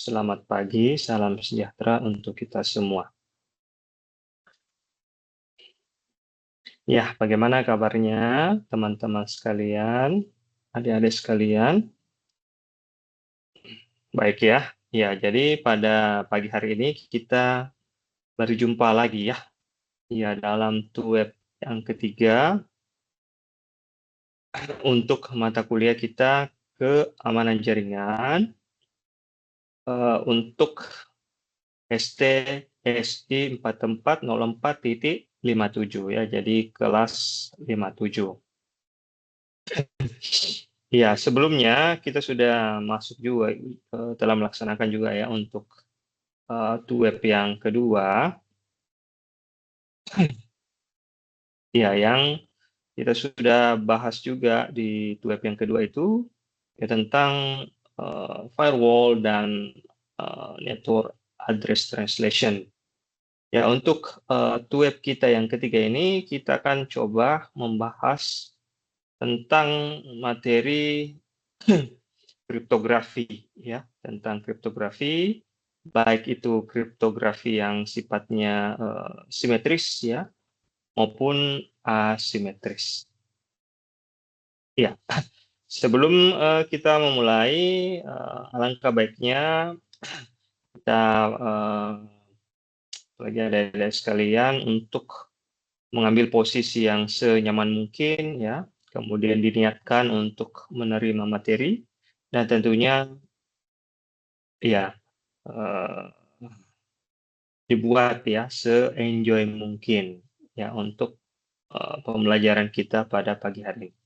Selamat pagi, salam sejahtera untuk kita semua. Ya, bagaimana kabarnya teman-teman sekalian, adik-adik sekalian? Baik ya. Ya, jadi pada pagi hari ini kita berjumpa lagi ya. Ya, dalam web yang ketiga untuk mata kuliah kita keamanan jaringan untuk ST SI 4404.57 ya. Jadi kelas 57. Ya, sebelumnya kita sudah masuk juga telah melaksanakan juga ya untuk web yang kedua. Ya, yang kita sudah bahas juga di web yang kedua itu ya tentang firewall dan network address translation. Ya, untuk web kita yang ketiga ini kita akan coba membahas tentang materi kriptografi ya, tentang kriptografi, baik itu kriptografi yang sifatnya simetris ya maupun asimetris. Ya, sebelum kita memulai, alangkah baiknya kita bagi adik-adik sekalian untuk mengambil posisi yang senyaman mungkin ya, kemudian diniatkan untuk menerima materi dan tentunya ya dibuat ya se-enjoy mungkin ya untuk pembelajaran kita pada pagi hari ini.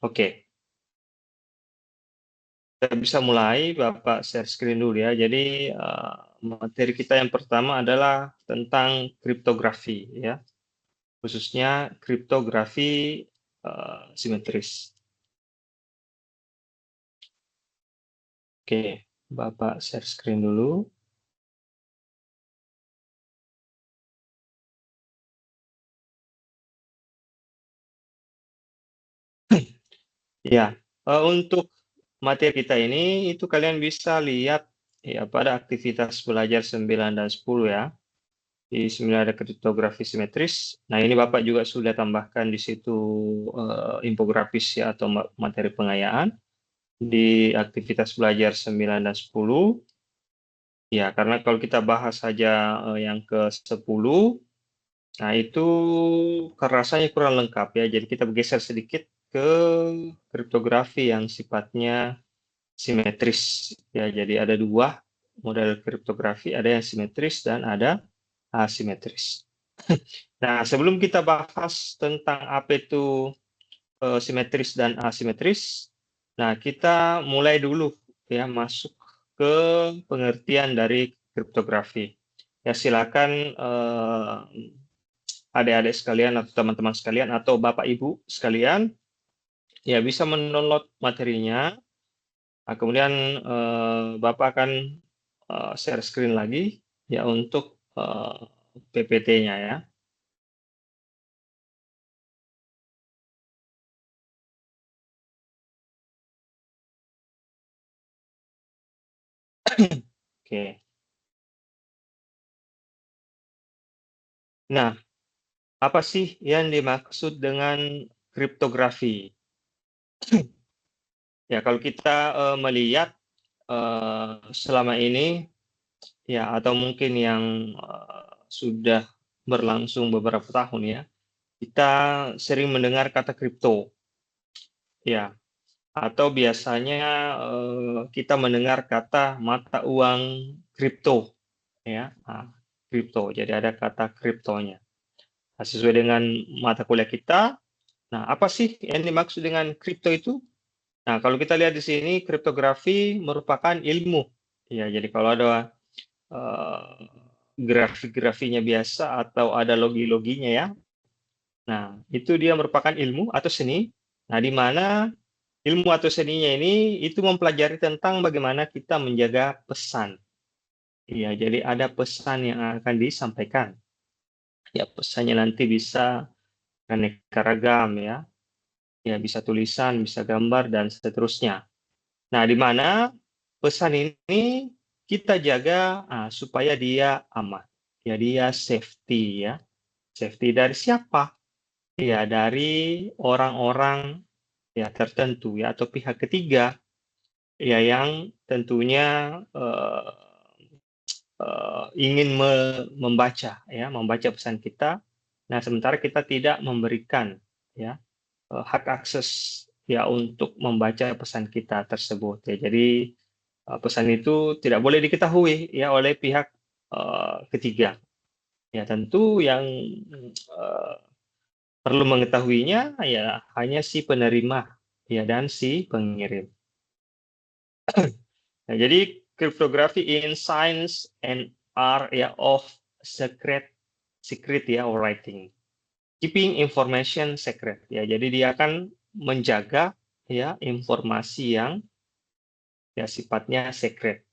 Oke, kita bisa mulai. Bapak share screen dulu ya. Jadi materi kita yang pertama adalah tentang kriptografi ya, khususnya kriptografi simetris. Oke, Bapak share screen dulu. Ya, untuk materi kita ini itu kalian bisa lihat ya pada aktivitas belajar 9 dan 10 ya. Di 9 ada kriptografi simetris. Nah, ini Bapak juga sudah tambahkan di situ infografis ya atau materi pengayaan di aktivitas belajar 9 dan 10. Ya, karena kalau kita bahas saja yang ke-10, nah itu rasanya kurang lengkap ya. Jadi kita bergeser sedikit ke kriptografi yang sifatnya simetris ya. Jadi ada dua model kriptografi, ada yang simetris dan ada asimetris. Nah, sebelum kita bahas tentang apa itu simetris dan asimetris, nah kita mulai dulu ya masuk ke pengertian dari kriptografi. Ya silakan adik-adik sekalian atau teman-teman sekalian atau Bapak Ibu sekalian ya bisa mendownload materinya. Nah, kemudian Bapak akan share screen lagi ya untuk PPT-nya ya. Oke. Nah, apa sih yang dimaksud dengan kriptografi? Ya, kalau kita melihat selama ini ya atau mungkin yang sudah berlangsung beberapa tahun ya, kita sering mendengar kata kripto. Ya, atau biasanya kita mendengar kata mata uang kripto ya. Nah, kripto. Jadi ada kata kriptonya. Nah, sesuai dengan mata kuliah kita, nah apa sih yang dimaksud dengan kripto itu? Nah, kalau kita lihat di sini kriptografi merupakan ilmu. Ya, jadi kalau ada grafik-grafinya biasa atau ada logi-loginya ya. Nah, itu dia merupakan ilmu atau seni. Nah, di mana ilmu atau seninya ini itu mempelajari tentang bagaimana kita menjaga pesan. Iya, jadi ada pesan yang akan disampaikan. Ya, pesannya nanti bisa aneka ragam ya. Ya, bisa tulisan, bisa gambar dan seterusnya. Nah, di mana pesan ini kita jaga supaya dia aman. Ya, dia safety ya. Safety dari siapa? Ya, dari orang-orang ya tertentu ya atau pihak ketiga ya yang tentunya ingin membaca pesan kita. Nah, sementara kita tidak memberikan ya hak akses ya untuk membaca pesan kita tersebut ya. Jadi pesan itu tidak boleh diketahui ya oleh pihak ketiga. Ya, tentu yang eh, perlu mengetahuinya ya hanya si penerima ya dan si pengirim. Nah, jadi kriptografi in science and art ya of secret ya or writing. Keeping information secret ya. Jadi dia akan menjaga ya informasi yang ya sifatnya secret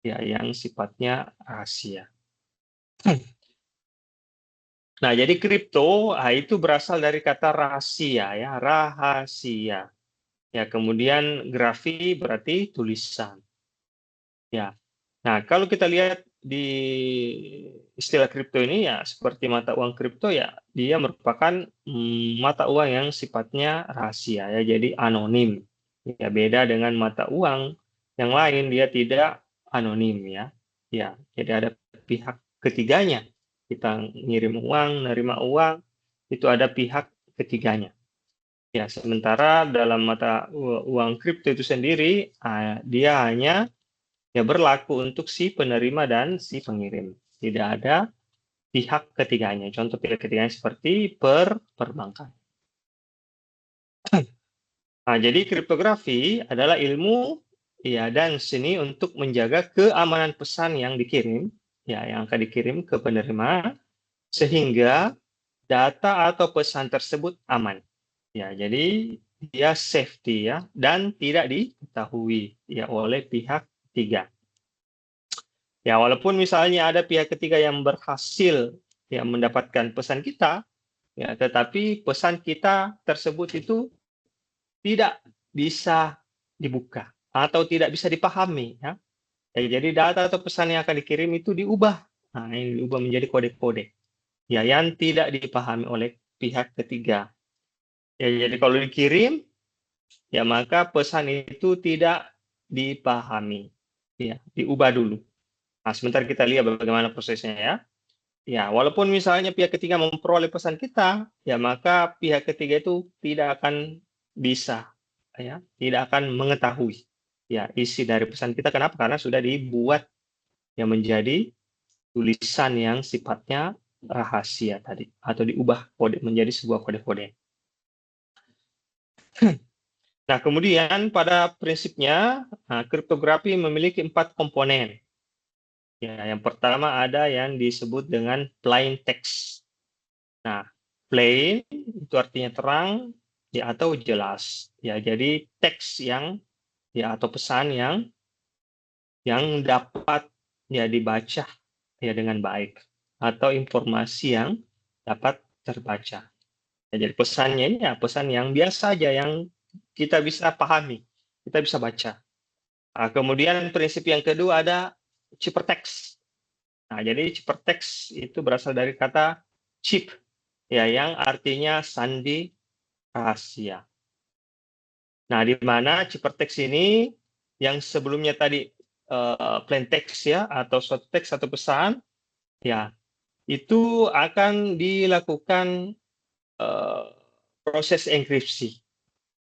ya yang sifatnya rahasia. Nah, jadi kripto itu berasal dari kata rahasia ya, rahasia. Ya, kemudian grafi berarti tulisan. Ya. Nah, kalau kita lihat di istilah kripto ini ya seperti mata uang kripto ya, dia merupakan mata uang yang sifatnya rahasia ya, jadi anonim. Ya, beda dengan mata uang yang lain dia tidak anonim ya. Ya, jadi ada pihak ketiganya. Kita ngirim uang, nerima uang, itu ada pihak ketiganya. Ya, sementara dalam mata uang kripto itu sendiri, dia hanya ya berlaku untuk si penerima dan si pengirim. Tidak ada pihak ketiganya. Contoh pihak ketiganya seperti perbankan. Nah, jadi kriptografi adalah ilmu ya dan seni untuk menjaga keamanan pesan yang dikirim, ya yang akan dikirim ke penerima sehingga data atau pesan tersebut aman. Ya, jadi dia safety ya dan tidak diketahui ya oleh pihak ketiga. Ya, walaupun misalnya ada pihak ketiga yang berhasil ya mendapatkan pesan kita, ya, tetapi pesan kita tersebut itu tidak bisa dibuka atau tidak bisa dipahami, ya. Ya, jadi data atau pesan yang akan dikirim itu diubah. Nah, ini diubah menjadi kode-kode ya yang tidak dipahami oleh pihak ketiga. Ya, jadi kalau dikirim, ya maka pesan itu tidak dipahami. Ya, diubah dulu. Nah, sebentar kita lihat bagaimana prosesnya ya. Ya, walaupun misalnya pihak ketiga memperoleh pesan kita, ya maka pihak ketiga itu tidak akan bisa, ya, tidak akan mengetahui, ya, isi dari pesan kita. Kenapa? Karena sudah dibuat yang menjadi tulisan yang sifatnya rahasia tadi, atau diubah kode menjadi sebuah kode-kode. Nah, kemudian pada prinsipnya, kriptografi memiliki 4 komponen. Ya, yang pertama ada yang disebut dengan plain text. Nah, plain itu artinya terang ya atau jelas. Ya, jadi teks yang ya atau pesan yang dapat ya dibaca ya dengan baik atau informasi yang dapat terbaca. Ya, jadi pesannya ini ya pesan yang biasa aja yang kita bisa pahami, kita bisa baca. Nah, kemudian prinsip yang kedua ada ciphertext. Nah, jadi ciphertext itu berasal dari kata chip ya yang artinya sandi rahasia. Nah, di mana ciphertext ini yang sebelumnya tadi plain text ya atau short text atau pesan ya itu akan dilakukan proses enkripsi.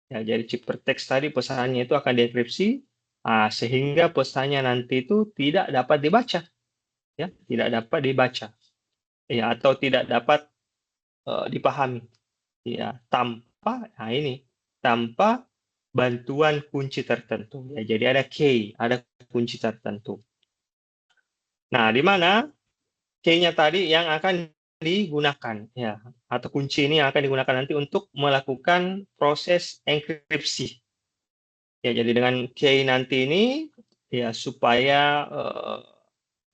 Ya, jadi ciphertext tadi pesannya itu akan dienkripsi sehingga pesannya nanti itu tidak dapat dibaca ya, tidak dapat dibaca ya atau tidak dapat dipahami ya tanpa bantuan kunci tertentu ya. Jadi ada key, ada kunci tertentu. Nah, di mana key-nya tadi yang akan digunakan ya atau kunci ini yang akan digunakan nanti untuk melakukan proses enkripsi. Ya, jadi dengan key nanti ini ya supaya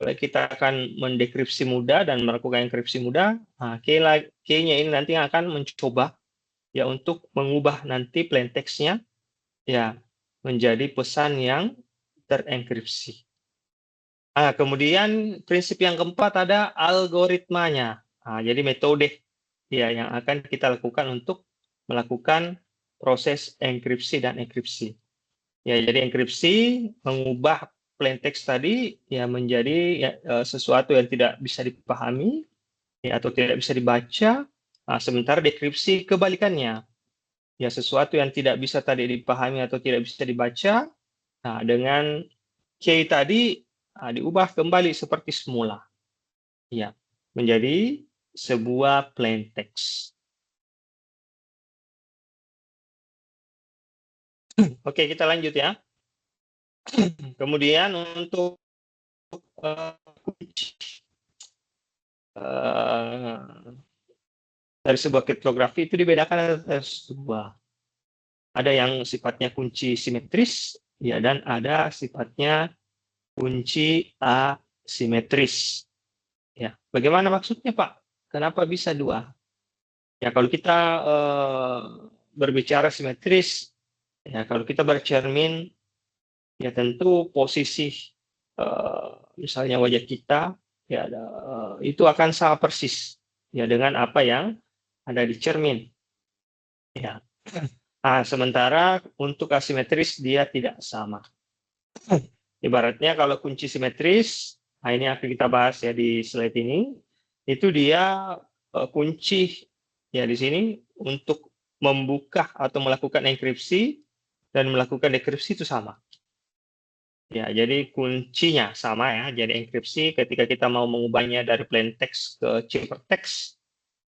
kita akan mendekripsi mudah dan melakukan enkripsi mudah, key-nya ini nanti akan mencoba ya untuk mengubah nanti plain text-nya ya menjadi pesan yang terenkripsi. Kemudian prinsip yang keempat ada algoritmanya. Jadi metode ya yang akan kita lakukan untuk melakukan proses enkripsi dan enkripsi. Ya, jadi enkripsi mengubah plain text tadi ya menjadi ya, sesuatu yang tidak bisa dipahami ya, atau tidak bisa dibaca. Sementara dekripsi kebalikannya. Ya, sesuatu yang tidak bisa tadi dipahami atau tidak bisa dibaca, dengan key tadi diubah kembali seperti semula. Ya, menjadi sebuah plain text. Oke, kita lanjut ya. Kemudian untuk kunci dari sebuah kriptografi itu dibedakan ada dua. Ada yang sifatnya kunci simetris, ya, dan ada sifatnya kunci asimetris. Ya, bagaimana maksudnya, Pak? Kenapa bisa dua? Ya, kalau kita berbicara simetris, ya, kalau kita bercermin, ya tentu posisi misalnya wajah kita, ya, itu akan sama persis, ya, dengan apa yang ada di cermin. Ya. Sementara untuk asimetris dia tidak sama. Ibaratnya kalau kunci simetris, ini akan kita bahas ya di slide ini, itu dia kunci ya di sini untuk membuka atau melakukan enkripsi dan melakukan dekripsi itu sama. Ya, jadi kuncinya sama ya. Jadi enkripsi ketika kita mau mengubahnya dari plain text ke ciphertext,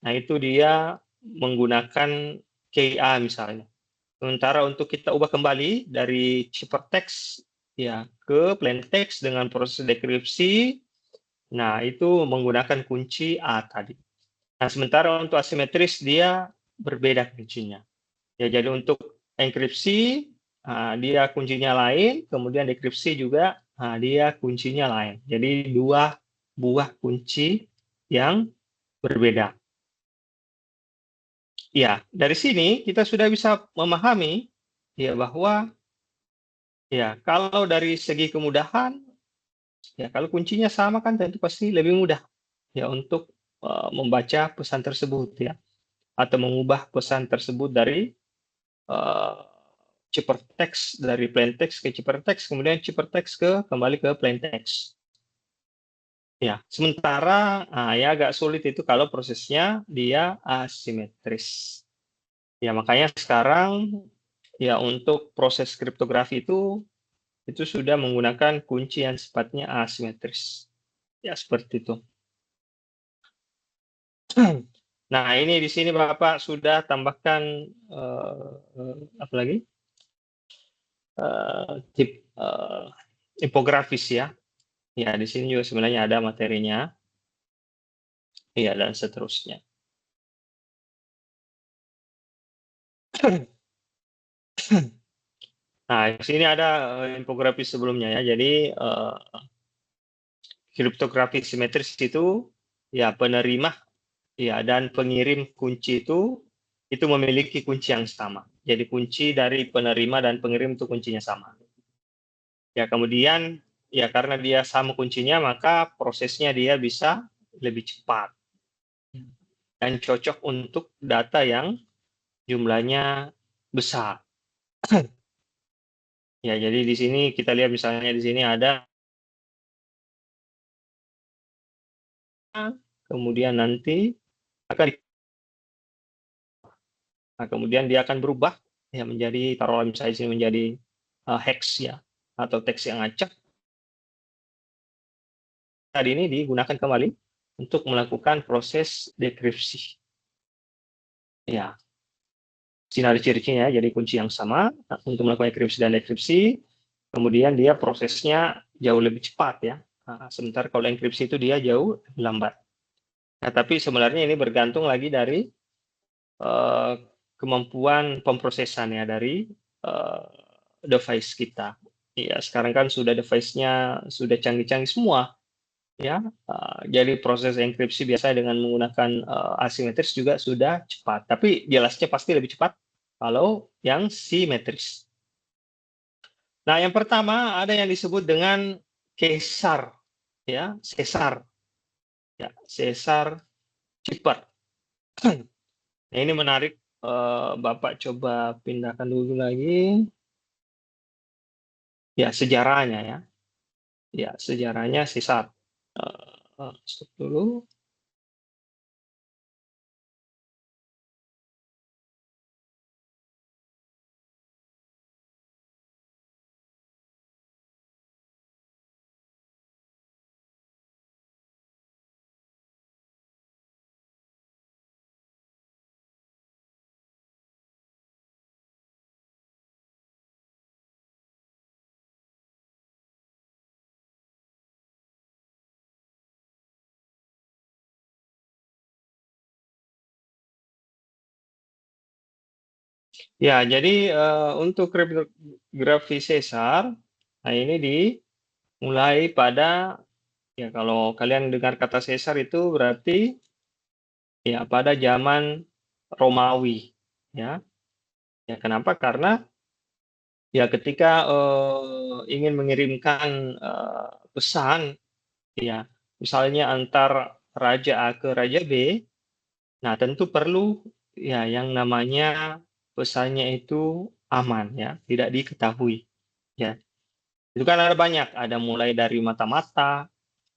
nah itu dia menggunakan KA misalnya. Sementara untuk kita ubah kembali dari ciphertext ya ke plain text dengan proses dekripsi, nah itu menggunakan kunci A tadi. Nah, sementara untuk asimetris dia berbeda kuncinya. Ya, jadi untuk enkripsi dia kuncinya lain, kemudian dekripsi juga dia kuncinya lain. Jadi dua buah kunci yang berbeda. Ya, dari sini kita sudah bisa memahami ya bahwa ya kalau dari segi kemudahan ya kalau kuncinya sama kan tentu pasti lebih mudah ya untuk membaca pesan tersebut ya atau mengubah pesan tersebut dari uh, ciphertext dari plain text ke ciphertext kemudian ciphertext kembali ke plain text. Ya, sementara ya agak sulit itu kalau prosesnya dia asimetris. Ya, makanya sekarang ya untuk proses kriptografi itu sudah menggunakan kunci yang sifatnya asimetris. Ya, seperti itu. Nah, ini di sini Bapak sudah tambahkan apa lagi? Tip infografis ya. Ya, di sini juga sebenarnya ada materinya. Iya, dan seterusnya. Nah, di sini ada infografis sebelumnya ya. Jadi kriptografi simetris itu ya penerima ya dan pengirim kunci itu memiliki kunci yang sama. Jadi kunci dari penerima dan pengirim itu kuncinya sama. Ya, kemudian ya karena dia sama kuncinya maka prosesnya dia bisa lebih cepat dan cocok untuk data yang jumlahnya besar. Ya, jadi di sini kita lihat misalnya di sini ada kemudian nanti akan kemudian dia akan berubah ya menjadi taruhlah misalnya di sini menjadi hex ya atau teks yang acak. Tadi ini digunakan kembali untuk melakukan proses dekripsi. Ya, sini ada ciri-cirinya jadi kunci yang sama untuk melakukan enkripsi dan dekripsi. Kemudian dia prosesnya jauh lebih cepat ya. Sementara kalau enkripsi itu dia jauh lebih lambat. Nah, tapi sebenarnya ini bergantung lagi dari kemampuan pemrosesan ya dari device kita. Ya, sekarang kan sudah device-nya sudah canggih-canggih semua ya. Jadi proses enkripsi biasanya dengan menggunakan asimetris juga sudah cepat. Tapi jelasnya pasti lebih cepat kalau yang simetris. Nah, yang pertama ada yang disebut dengan Caesar ya, sesar, ya, sesar Ciper. Nah, ini menarik, Bapak coba pindahkan dulu lagi. Ya, sejarahnya ya. Ya, sejarahnya sesar. Stop dulu. Ya, jadi, untuk kriptografi sesar, nah ini dimulai pada, ya kalau kalian dengar kata sesar itu berarti, ya pada zaman Romawi, ya. Ya kenapa? Karena, ya ketika, ingin mengirimkan, pesan, ya, misalnya antar raja A ke raja B, nah tentu perlu, ya yang namanya pesannya itu aman ya, tidak diketahui, ya. Itu kan ada banyak, ada mulai dari mata-mata,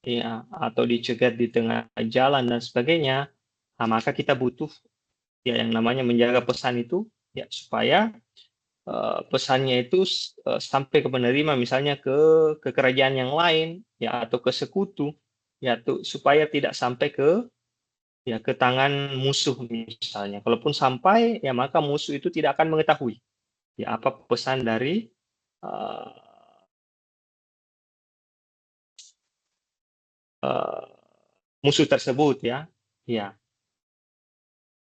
ya, atau dicegat di tengah jalan dan sebagainya. Nah, maka kita butuh, ya yang namanya menjaga pesan itu, ya supaya, pesannya itu sampai ke penerima misalnya ke kerajaan yang lain, ya atau ke sekutu, ya supaya tidak sampai ke tangan musuh misalnya. Kalaupun sampai, ya maka musuh itu tidak akan mengetahui, ya apa pesan dari, eee eee, musuh tersebut ya. Ya.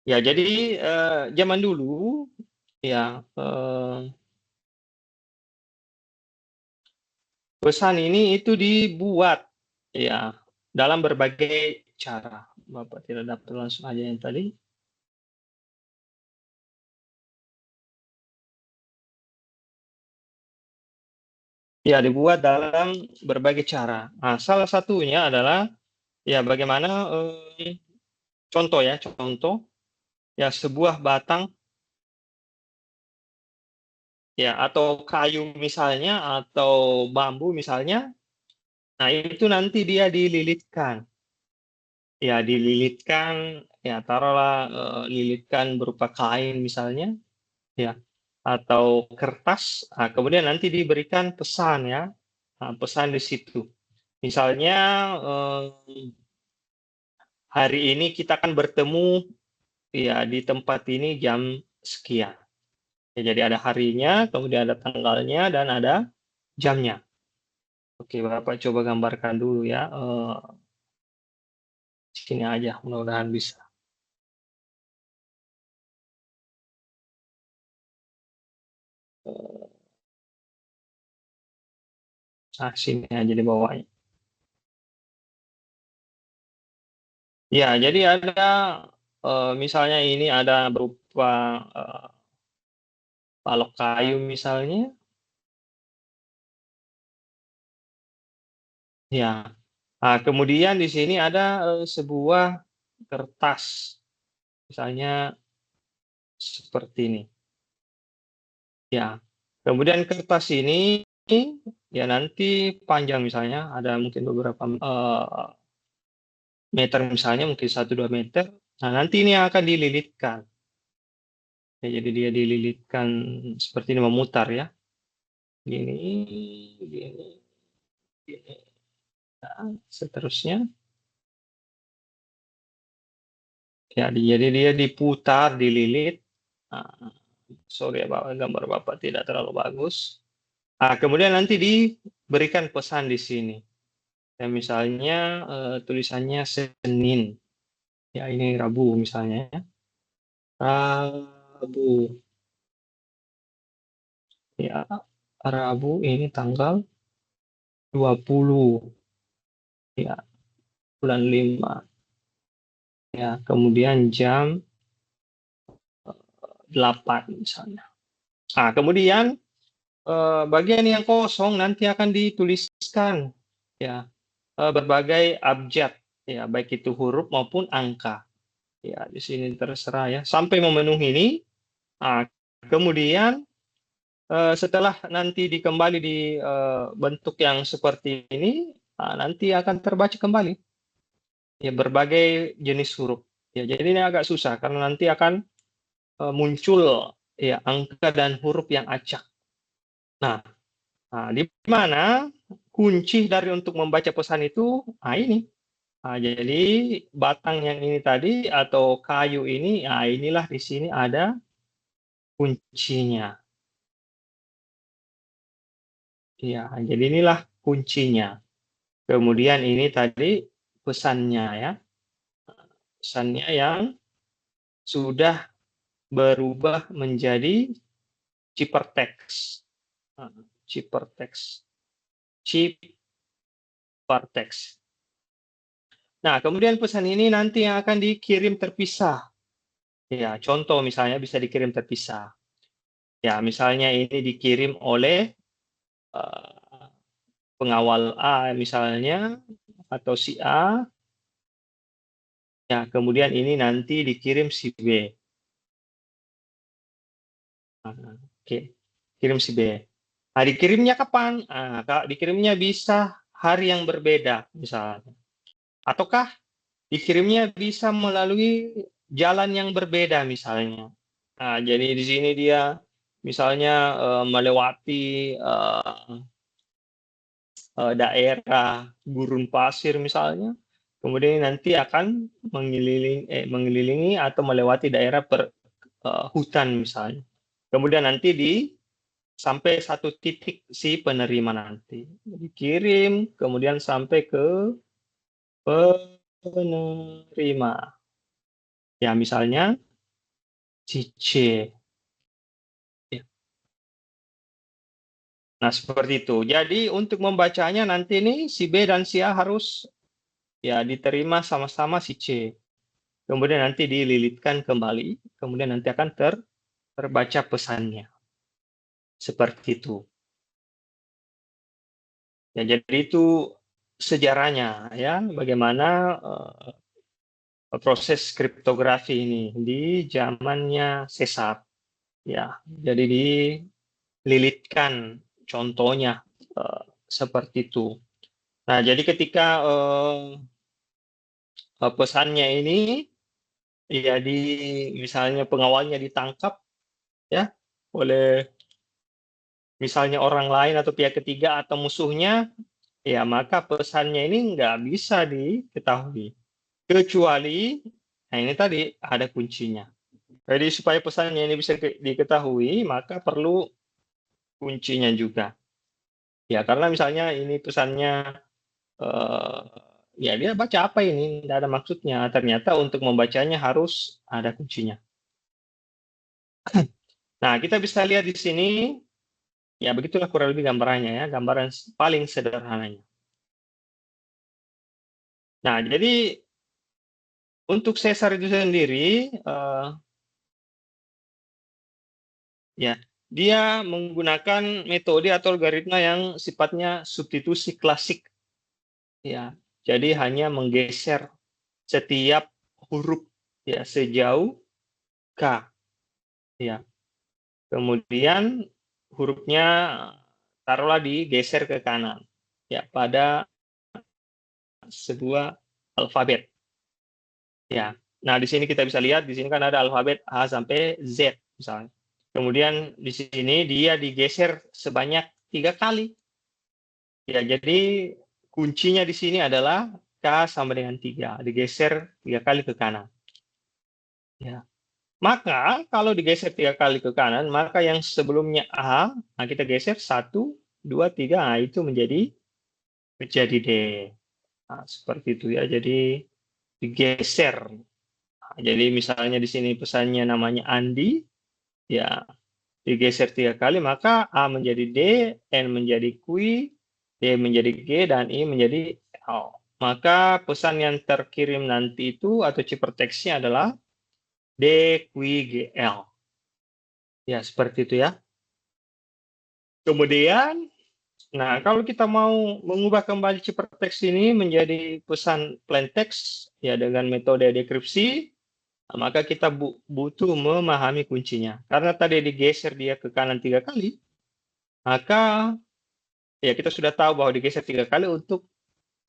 Ya jadi, zaman dulu, ya, pesan ini itu dibuat, ya, dalam berbagai cara. Bapak tidak dapat langsung aja yang tadi. Ya, dibuat dalam berbagai cara. Nah, salah satunya adalah, ya bagaimana, contoh ya, contoh, ya sebuah batang, ya atau kayu misalnya, atau bambu misalnya, nah itu nanti dia dililitkan. Ya dililitkan, ya taruhlah, lilitkan berupa kain misalnya, ya, atau kertas, kemudian nanti diberikan pesan ya, pesan di situ. Misalnya, hari ini kita akan bertemu, ya di tempat ini jam sekian. Ya jadi ada harinya, kemudian ada tanggalnya, dan ada jamnya. Oke, Bapak coba gambarkan dulu ya, sini aja, mudah-mudahan bisa. Sini aja di bawahnya. Ya, jadi ada, misalnya ini ada berupa, balok kayu misalnya, ya. Kemudian di sini ada, sebuah kertas, misalnya seperti ini, ya. Kemudian kertas ini, ya nanti panjang misalnya ada mungkin beberapa, meter misalnya, mungkin 1-2 meter. Nah, nanti ini akan dililitkan. Ya, jadi dia dililitkan seperti ini memutar ya, gini, gini, gini, nah, seterusnya. Ya, jadi dia diputar, dililit. Nah, sorry ya Bapak, gambar Bapak tidak terlalu bagus. Kemudian nanti diberikan pesan di sini. Ya, misalnya, tulisannya Senin. Ya, ini Rabu misalnya ya. Rabu. Ya, Rabu ini tanggal 20, ya, bulan 5. Ya, kemudian jam, 8 misalnya. Kemudian, bagian yang kosong nanti akan dituliskan, ya. berbagai abjad, ya, baik itu huruf maupun angka. Ya, di sini terserah ya, sampai memenuhi ini, kemudian, setelah nanti dikembali di, bentuk yang seperti ini, nanti akan terbaca kembali, ya, berbagai jenis huruf. Ya, jadi ini agak susah karena nanti akan, muncul, ya, angka dan huruf yang acak. Nah, di mana kunci dari untuk membaca pesan itu, ini. Jadi batang yang ini tadi atau kayu ini, inilah di sini ada kuncinya. Iya, jadi inilah kuncinya. Kemudian ini tadi pesannya ya, pesannya yang sudah berubah menjadi ciphertext. Ciphertext. Ciphertext. Nah, kemudian pesan ini nanti yang akan dikirim terpisah. Ya, contoh misalnya bisa dikirim terpisah. Ya, misalnya ini dikirim oleh pengawal A misalnya, atau si A, ya kemudian ini nanti dikirim si B. Oke, kirim si B. Dikirimnya kapan? Dikirimnya bisa hari yang berbeda misalnya. Ataukah dikirimnya bisa melalui jalan yang berbeda misalnya. Jadi di sini dia misalnya, melewati, daerah gurun pasir misalnya, kemudian nanti akan mengelilingi atau melewati daerah hutan misalnya. Kemudian nanti sampai satu titik si penerima nanti. Dikirim, kemudian sampai ke penerima. Ya, misalnya si C. Ya. Nah, seperti itu. Jadi untuk membacanya nanti nih si B dan si A harus ya diterima sama-sama si C. Kemudian nanti dililitkan kembali, kemudian nanti akan terbaca pesannya. Seperti itu. Ya, jadi itu sejarahnya ya, bagaimana proses kriptografi ini di zamannya Caesar. Ya, jadi dililitkan contohnya seperti itu. Nah, jadi ketika pesannya ini ya misalnya pengawalnya ditangkap ya oleh misalnya orang lain atau pihak ketiga atau musuhnya, ya maka pesannya ini nggak bisa diketahui. Kecuali, nah ini tadi ada kuncinya. Jadi supaya pesannya ini bisa diketahui, maka perlu kuncinya juga. Ya karena misalnya ini pesannya, eh, ya dia baca apa ini, tidak ada maksudnya. Ternyata untuk membacanya harus ada kuncinya. Nah, kita bisa lihat di sini, ya begitulah kurang lebih gambarannya ya, gambaran paling sederhananya. Nah, jadi untuk Caesar itu sendiri, ya dia menggunakan metode atau algoritma yang sifatnya substitusi klasik. Ya, jadi hanya menggeser setiap huruf ya sejauh K. Ya, kemudian hurufnya taruhlah digeser ke kanan. Ya, pada sebuah alfabet. Ya. Nah, di sini kita bisa lihat, di sini kan ada alfabet A sampai Z misalnya. Kemudian di sini dia digeser sebanyak 3 kali. Ya, jadi kuncinya di sini adalah K sama dengan 3, digeser 3 kali ke kanan. Ya. Maka kalau digeser 3 kali ke kanan, maka yang sebelumnya A, kita geser 1, 2, 3, itu menjadi D. Nah, seperti itu ya. Jadi digeser. Jadi misalnya di sini pesannya namanya Andi, ya digeser 3 kali, maka A menjadi D, N menjadi Q, D menjadi G, dan I menjadi L. Maka pesan yang terkirim nanti itu atau ciphertextnya adalah DQGL. Ya, seperti itu ya. Kemudian Nah, kalau kita mau mengubah kembali ciphertext ini menjadi pesan plain text ya dengan metode dekripsi, maka kita butuh memahami kuncinya. Karena tadi digeser dia ke kanan 3 kali, maka ya kita sudah tahu bahwa digeser 3 kali. Untuk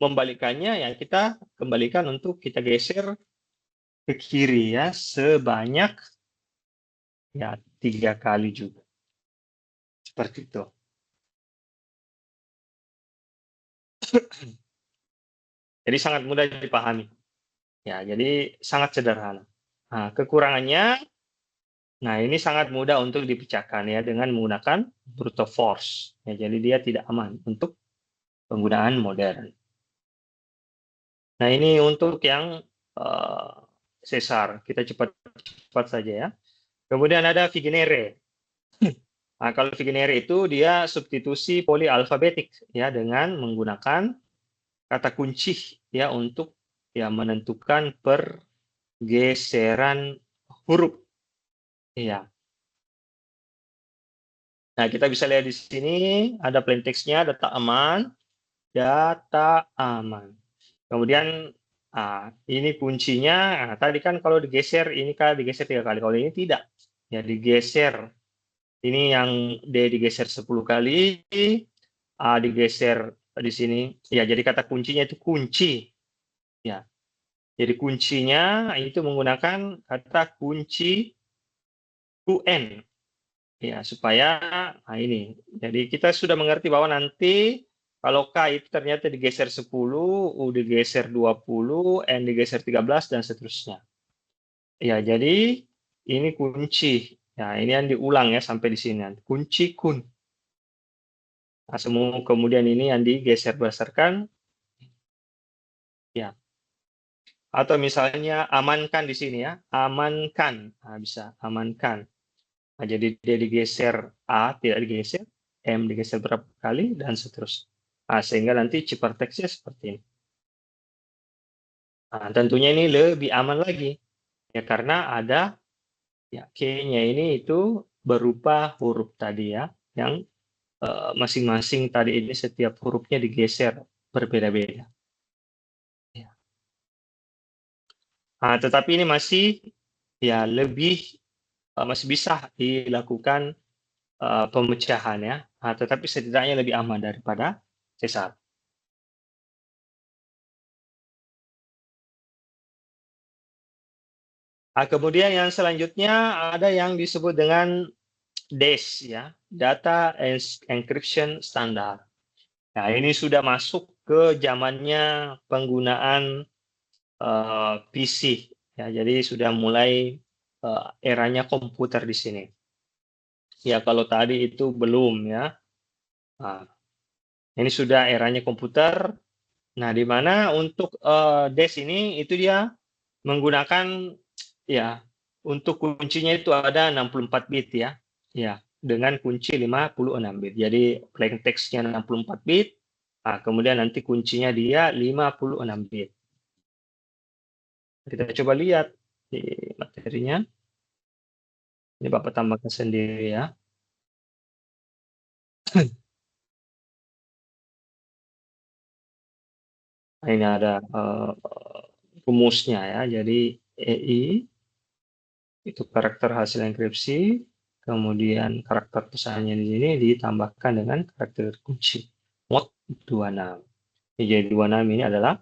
membalikannya ya kita kembalikan untuk kita geser ke kiri ya sebanyak ya 3 kali juga. Seperti itu. Jadi sangat mudah dipahami. Ya, jadi sangat sederhana. Nah, kekurangannya, nah ini sangat mudah untuk dipecahkan ya dengan menggunakan brute force. Ya, jadi dia tidak aman untuk penggunaan modern. Nah, ini untuk yang sesar. Kita cepat saja ya. Kemudian ada Vigenere. Nah, kalau Vigenere itu dia substitusi polialfabetik ya dengan menggunakan kata kunci ya untuk ya menentukan pergeseran huruf. Iya. Nah, kita bisa lihat di sini ada plain text-nya, data aman, data aman. Kemudian ini kuncinya. Nah, tadi kan kalau digeser ini kan digeser 3 kali. Kalau ini tidak. Ya digeser. Ini yang D digeser 10 kali, A digeser di sini. Ya, jadi kata kuncinya itu kunci. Ya. Jadi kuncinya itu menggunakan kata kunci UN. Ya, supaya ini. Jadi kita sudah mengerti bahwa nanti kalau K itu ternyata digeser 10, U digeser 20, N digeser 13 dan seterusnya. Ya, jadi ini kunci. Ya, ini yang diulang ya sampai di sini. Kunci kun. Nah, semua kemudian ini yang digeser berdasarkan ya. Atau misalnya amankan di sini ya, amankan. Nah, bisa amankan. Nah, jadi dia digeser A tidak digeser, M digeser berapa kali dan seterusnya. Nah, sehingga nanti ciphertext-nya seperti ini. Nah, tentunya ini lebih aman lagi ya karena ada ya K-nya ini itu berupa huruf tadi ya yang masing-masing tadi ini setiap hurufnya digeser berbeda-beda. Ya. Nah, tetapi ini masih ya lebih masih bisa dilakukan pemecahan ya. Nah, tetapi setidaknya lebih aman daripada sesar. Nah, kemudian yang selanjutnya ada yang disebut dengan DES ya, Data Encryption Standard. Nah, ini sudah masuk ke zamannya penggunaan PC ya. Jadi sudah mulai eranya komputer di sini. Ya, kalau tadi itu belum ya. Nah, ini sudah eranya komputer. Nah, di mana untuk DES ini itu dia menggunakan ya untuk kuncinya itu ada 64 bit ya. Ya, dengan kunci 56 bit. Jadi plain text-nya 64 bit. Nah, kemudian nanti kuncinya dia 56 bit. Kita coba lihat di materinya. Ini Bapak tambahkan sendiri ya. Nah, ini ada rumusnya ya. Jadi EI itu karakter hasil enkripsi, kemudian karakter pesannya di sini ditambahkan dengan karakter kunci mod 26. Jadi 26 ini adalah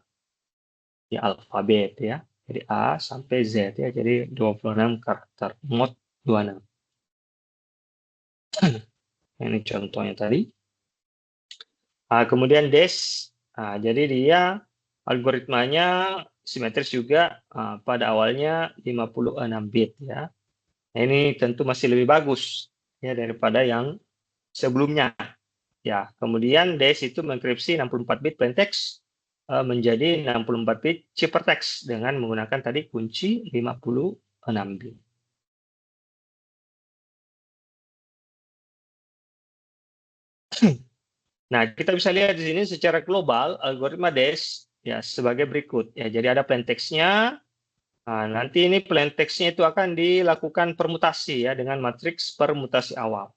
ya alfabet ya. Jadi A sampai Z ya. Jadi 26 karakter mod 26. Ini contohnya tadi. Kemudian DES. Jadi dia algoritmanya simetris juga pada awalnya 56 bit ya. Nah, ini tentu masih lebih bagus ya daripada yang sebelumnya. Ya, kemudian DES itu mengenkripsi 64 bit plain text menjadi 64 bit ciphertext dengan menggunakan tadi kunci 56 bit. Nah, kita bisa lihat di sini secara global algoritma DES ya sebagai berikut ya. Jadi ada plain text-nya. Nah, nanti ini plain text-nya itu akan dilakukan permutasi ya dengan matriks permutasi awal.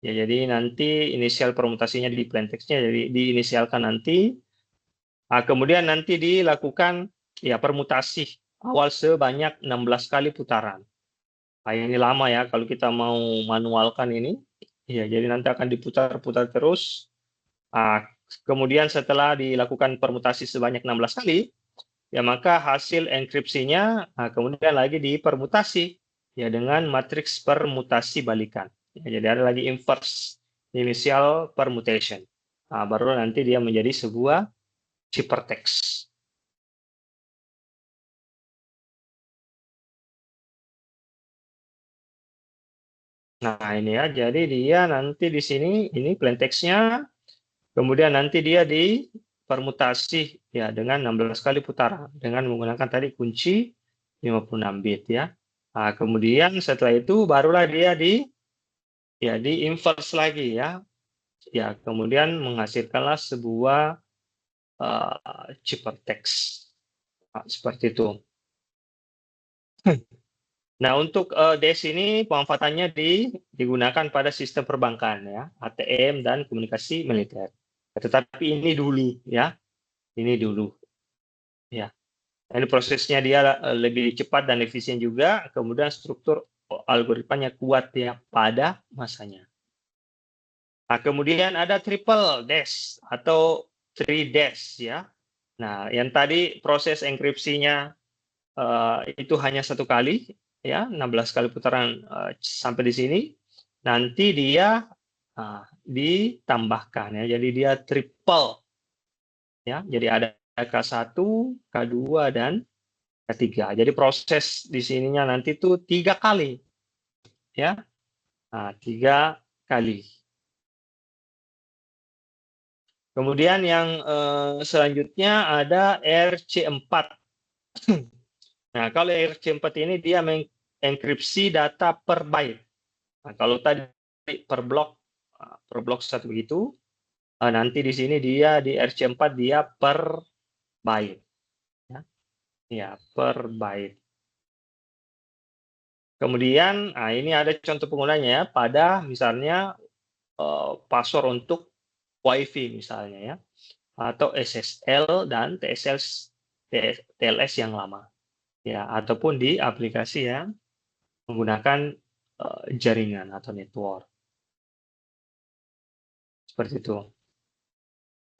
Ya, jadi nanti inisial permutasinya di plaintext-nya jadi diinisialkan nanti. Kemudian nanti dilakukan ya permutasi awal sebanyak 16 kali putaran. Ini lama ya kalau kita mau manualkan ini. Ya, jadi nanti akan diputar-putar terus. Kemudian setelah dilakukan permutasi sebanyak 16 kali, ya maka hasil enkripsinya kemudian lagi dipermutasi ya dengan matriks permutasi balikan. Ya, jadi ada lagi inverse initial permutation. Baru nanti dia menjadi sebuah ciphertext. Nah, ini ya, jadi dia nanti di sini ini plain text-nya, kemudian nanti dia dipermutasi ya dengan 16 kali putaran dengan menggunakan tadi kunci 56 bit ya. Kemudian setelah itu barulah dia di inverse lagi ya. Ya, kemudian menghasilkanlah sebuah ciphertext. Seperti itu. Nah, untuk DES ini pemanfaatannya digunakan pada sistem perbankan ya, ATM dan komunikasi militer. Tetapi ini dulu ya, ini dulu ya. Ini prosesnya dia lebih cepat dan efisien juga, kemudian struktur algoritmanya kuat ya pada masanya. Kemudian ada triple DES atau 3DES ya. Nah, yang tadi proses enkripsinya itu hanya satu kali ya 16 kali putaran sampai di sini nanti dia ditambahkan ya jadi dia triple ya jadi ada K1, K2 dan K3 jadi proses di sininya nanti itu 3 kali ya 3 kali kemudian yang selanjutnya ada RC4. Nah, kalau RC4 ini dia mengenkripsi data per byte. Nah, kalau tadi per blok satu begitu, nanti di sini dia di RC4 dia per byte. Ya, per byte. Kemudian, ini ada contoh penggunanya ya, pada misalnya password untuk WiFi misalnya ya, atau SSL dan TLS yang lama. Ya, ataupun di aplikasi yang menggunakan jaringan atau network. Seperti itu.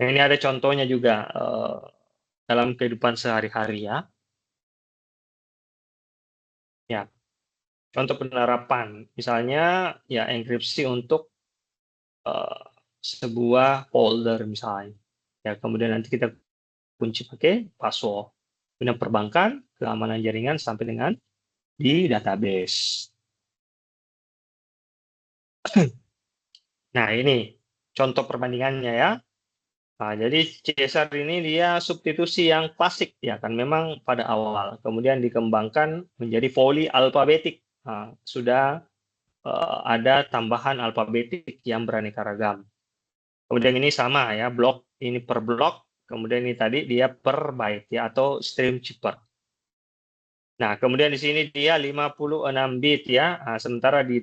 Nah, ini ada contohnya juga dalam kehidupan sehari-hari ya. Ya, contoh penerapan, misalnya ya enkripsi untuk sebuah folder misalnya. Ya, kemudian nanti kita kunci pakai password. Kemudian perbankan, keamanan jaringan sampai dengan di database. Nah, ini contoh perbandingannya ya. Jadi CSR ini dia substitusi yang klasik ya kan memang pada awal, kemudian dikembangkan menjadi volley alfabetik. Sudah ada tambahan alfabetik yang beraneka ragam. Kemudian ini sama ya, blok ini per blok, kemudian ini tadi dia per byte ya atau stream chipper. Nah, kemudian di sini dia 56 bit ya, sementara di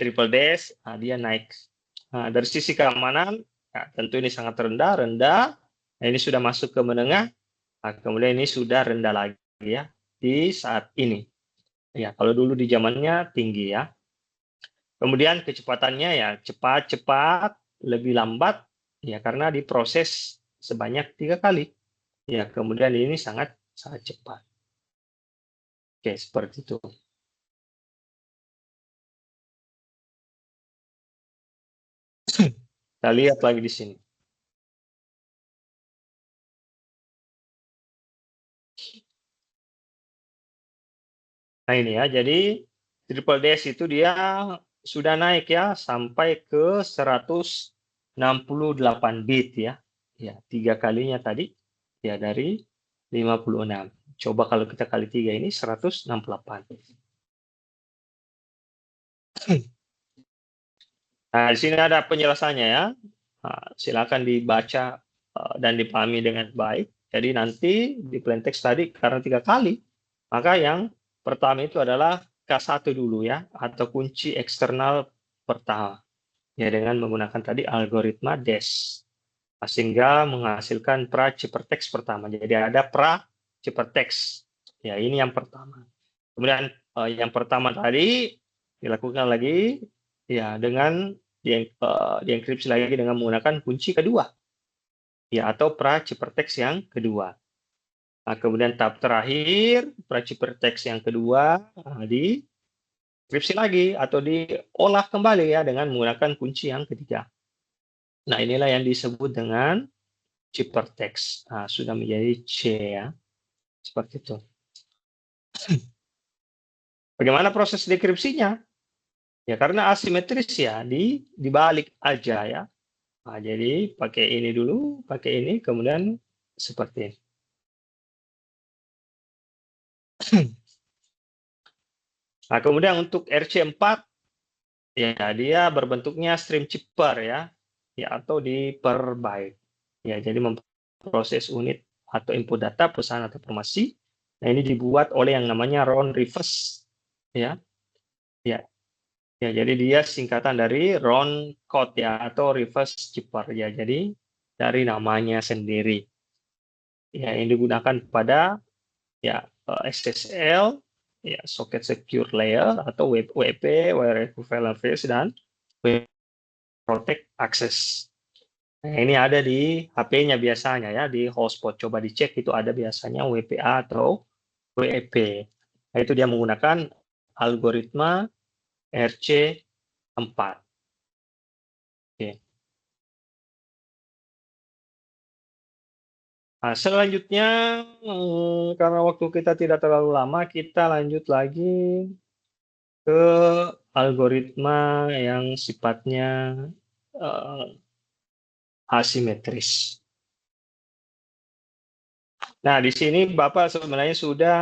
triple dash dia naik. Nah, dari sisi keamanan, tentu ini sangat rendah. Nah, ini sudah masuk ke menengah, kemudian ini sudah rendah lagi ya di saat ini. Ya, kalau dulu di zamannya tinggi ya. Kemudian kecepatannya ya cepat, lebih lambat, ya karena diproses sebanyak 3 kali. Ya, kemudian ini sangat cepat. Oke, seperti itu. Kita lihat lagi di sini. Nah ini ya, jadi triple dash itu dia sudah naik ya sampai ke 168 bit ya. Ya, 3 kalinya tadi ya dari 56. Coba kalau kita kali 3 ini 168. Nah, di sini ada penjelasannya ya. Silakan dibaca dan dipahami dengan baik. Jadi nanti di plain text tadi karena 3 kali, maka yang pertama itu adalah K1 dulu ya, atau kunci eksternal pertama, ya dengan menggunakan tadi algoritma DES. Sehingga menghasilkan pra-ciphertext pertama. Jadi ada pra-ciphertext. Ya, ini yang pertama. Kemudian yang pertama tadi dilakukan lagi ya dengan dienkripsi lagi dengan menggunakan kunci kedua. Ya, atau pra-ciphertext yang kedua. Nah, kemudian tahap terakhir pra-ciphertext yang kedua dienkripsi lagi atau diolah kembali ya dengan menggunakan kunci yang ketiga. Nah, inilah yang disebut dengan ciphertext. Nah, sudah menjadi C ya. Seperti itu. Bagaimana proses dekripsinya? Ya karena asimetris ya, dibalik aja ya. Nah, jadi pakai ini dulu, pakai ini, kemudian seperti ini. Nah, kemudian untuk RC4, ya dia berbentuknya stream chipper ya atau di per byte. Ya, jadi memproses unit atau input data, pesan atau informasi. Nah, ini dibuat oleh yang namanya round reverse ya. Ya, ya, jadi dia singkatan dari round code ya atau reverse chipper ya. Jadi dari namanya sendiri. Ya, yang digunakan pada ya SSL, ya socket secure layer atau WP, wire equivalent face dan web protect access. Nah, ini ada di HP-nya biasanya ya di hotspot. Coba dicek itu ada biasanya WPA atau WEP. Nah, itu dia menggunakan algoritma RC4. Oke. Nah, selanjutnya, karena waktu kita tidak terlalu lama, kita lanjut lagi ke algoritma yang sifatnya asimetris. Nah, di sini Bapak sebenarnya sudah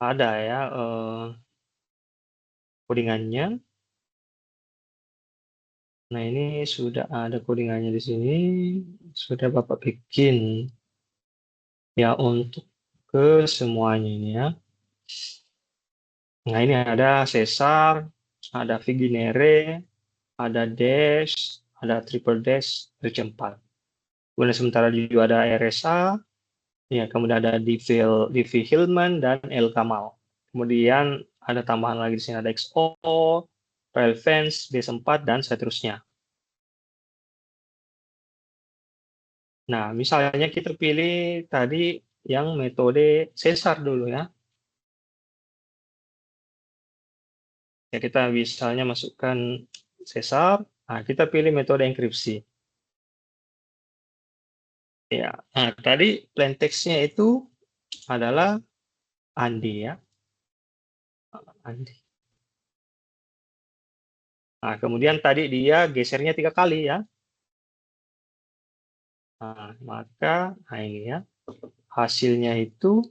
ada ya codingannya. Nah, ini sudah ada codingannya di sini, sudah Bapak bikin ya untuk ke semuanya ini ya. Nah, ini ada Caesar, ada Viginere, ada dash, ada triple dash, RC4. Kemudian sementara juga ada RSA, ya kemudian ada DV Hillman dan L Kamal. Kemudian ada tambahan lagi di sini ada XO, Railfence, B4 dan seterusnya. Nah, misalnya kita pilih tadi yang metode Caesar dulu ya. Ya kita misalnya masukkan Caesar, nah kita pilih metode enkripsi. Ya, nah tadi plain text-nya itu adalah Andi ya. Andi. Nah, kemudian tadi dia gesernya 3 kali ya. Nah, maka ini ya, hasilnya itu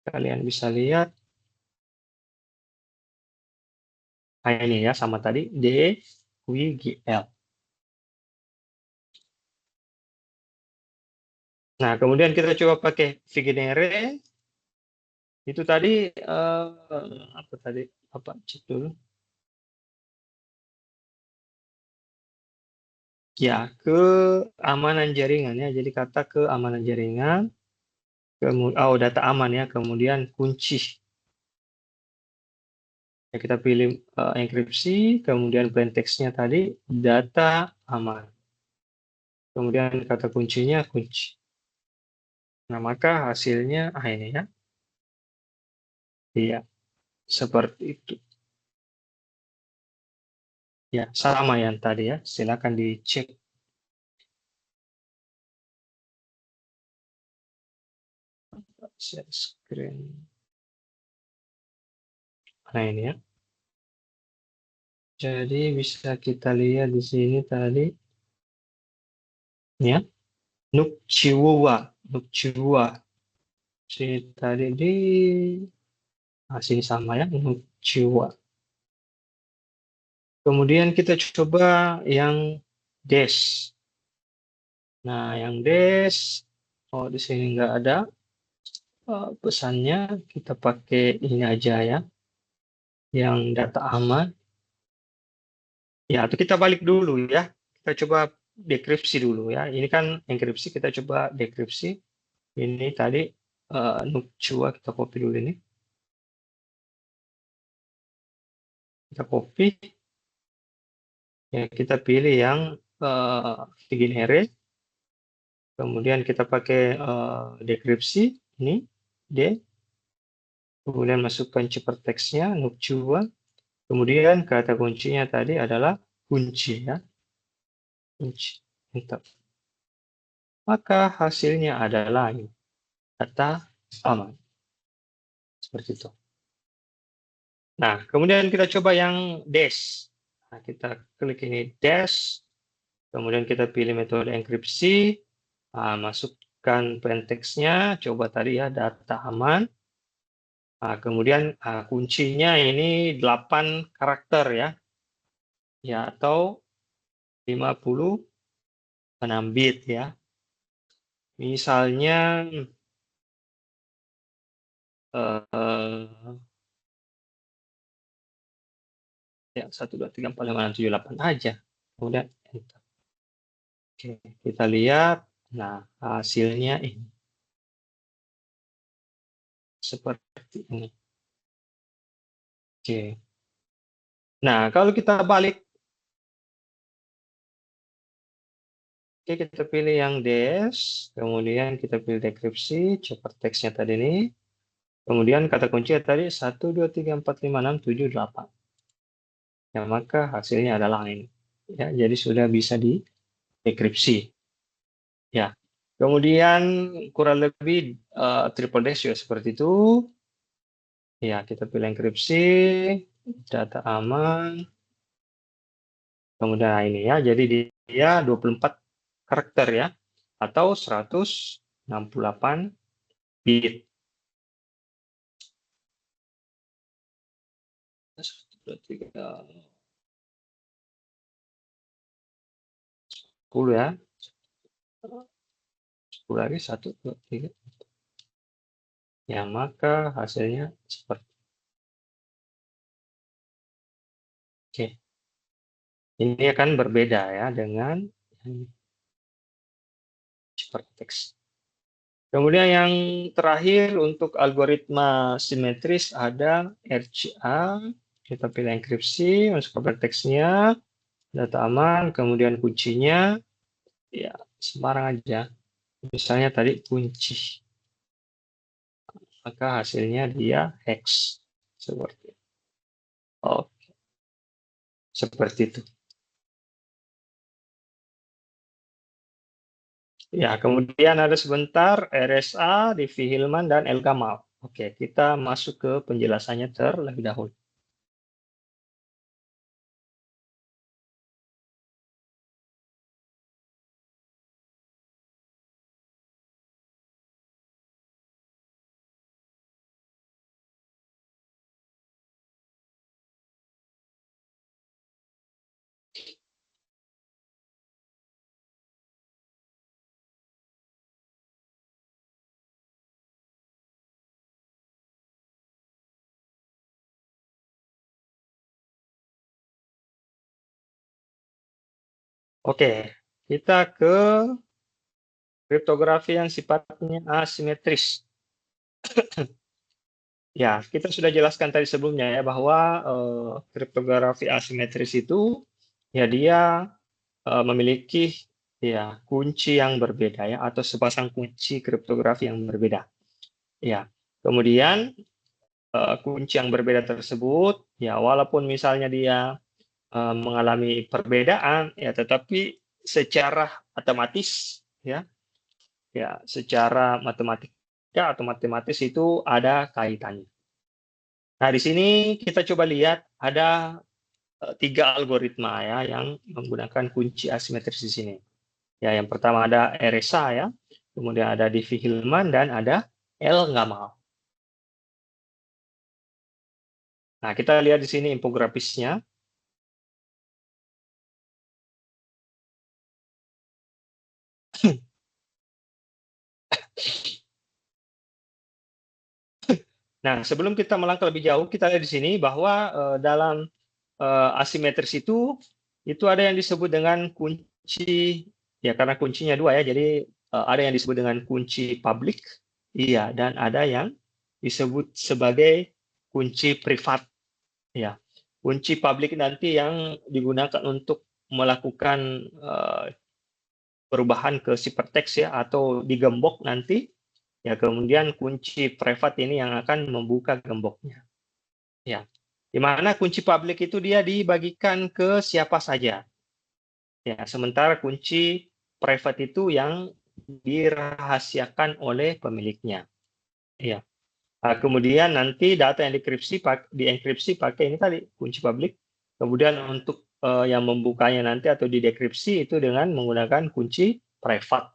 kalian bisa lihat. Nah, ini ya sama tadi DWGL. Nah, kemudian kita coba pakai Vigenere. Itu tadi apa tadi? Apa cek dulu? Ya, keamanan jaringan ya. Jadi kata keamanan jaringan. Kemudian data aman ya. Kemudian kunci. Ya, kita pilih enkripsi, kemudian plain text-nya tadi data aman. Kemudian kata kuncinya kunci. Nah, maka hasilnya ini ya. Iya, seperti itu. Ya, sama yang tadi ya. Silakan dicek. Share screen. Nah, ini ya. Jadi bisa kita lihat di sini tadi ya. Nukchiwa. Sini tadi sini sama ya, Nukchiwa. Kemudian kita coba yang dash. Nah, yang dash, di sini nggak ada pesannya, kita pakai ini aja ya. yang data aman. Ya, atau kita balik dulu ya. Kita coba dekripsi dulu ya. Ini kan enkripsi, kita coba dekripsi. Ini tadi Nukcua, kita copy dulu ini. Kita copy. Ya, kita pilih yang Viginere. Kemudian kita pakai dekripsi. Ini, D. Kemudian masukkan ciphertextnya, Nukcua. Kemudian kata kuncinya tadi adalah kunci ya. Kunci. Enter. Maka hasilnya adalah ini. Data aman. Seperti itu. Nah, kemudian kita coba yang dash. Nah, kita klik ini dash. Kemudian kita pilih metode enkripsi. Nah, masukkan plaintext-nya. Coba tadi ya, data aman. Nah, kemudian kuncinya ini 8 karakter ya. Ya, atau 56 bit ya. Misalnya ya 1 2 3 4 5 6 7 8 aja. Kemudian enter. Oke, kita lihat. Nah, hasilnya ini seperti ini. Oke. Nah, kalau kita balik, oke, kita pilih yang dash, kemudian kita pilih dekripsi, ciphertextnya tadi ini, kemudian kata kunci tadi 1 2 3 4 5 6 7 8. Ya, maka hasilnya adalah ini. Ya, jadi sudah bisa didekripsi. Ya. Kemudian kurang lebih triple dash juga seperti itu. Ya, kita pilih enkripsi, data aman. Kemudian ini ya, jadi dia 24 karakter ya, atau 168 bit. 1, 2, 3, 10 ya. 10 lagi, 1, 2, 3. Ya, maka hasilnya seperti oke. Ini akan berbeda ya dengan ciphertext. Kemudian yang terakhir untuk algoritma simetris ada RCA. Kita pilih enkripsi, masuk ke teksnya, data aman, kemudian kuncinya, ya sembarang aja. Misalnya tadi kunci, maka hasilnya dia hex. Seperti oh, seperti itu. Ya, kemudian ada sebentar RSA, Diffie Hellman, dan El Gamal. Oke, kita masuk ke penjelasannya terlebih dahulu. Oke, kita ke kriptografi yang sifatnya asimetris. Ya, kita sudah jelaskan tadi sebelumnya ya bahwa kriptografi asimetris itu ya dia memiliki ya kunci yang berbeda ya atau sepasang kunci kriptografi yang berbeda. Ya. Kemudian kunci yang berbeda tersebut ya walaupun misalnya dia mengalami perbedaan ya tetapi secara matematis ya secara matematika atau matematis itu ada kaitannya. Nah, di sini kita coba lihat ada 3 algoritma ya yang menggunakan kunci asimetris di sini. Ya, yang pertama ada RSA ya, kemudian ada Diffie-Hellman dan ada El-Gamal. Nah, kita lihat di sini infografisnya. Nah, sebelum kita melangkah lebih jauh, kita lihat di sini bahwa dalam asimetris itu ada yang disebut dengan kunci, ya karena kuncinya dua ya, jadi ada yang disebut dengan kunci publik, iya, dan ada yang disebut sebagai kunci privat, ya. Kunci publik nanti yang digunakan untuk melakukan perubahan ke ciphertext ya, atau digembok nanti, ya kemudian kunci privat ini yang akan membuka gemboknya. Ya, di mana kunci publik itu dia dibagikan ke siapa saja. Ya, sementara kunci private itu yang dirahasiakan oleh pemiliknya. Ya. Nah, kemudian nanti data yang dienkripsi pakai ini tadi kunci publik. Kemudian untuk yang membukanya nanti atau didekripsi itu dengan menggunakan kunci private.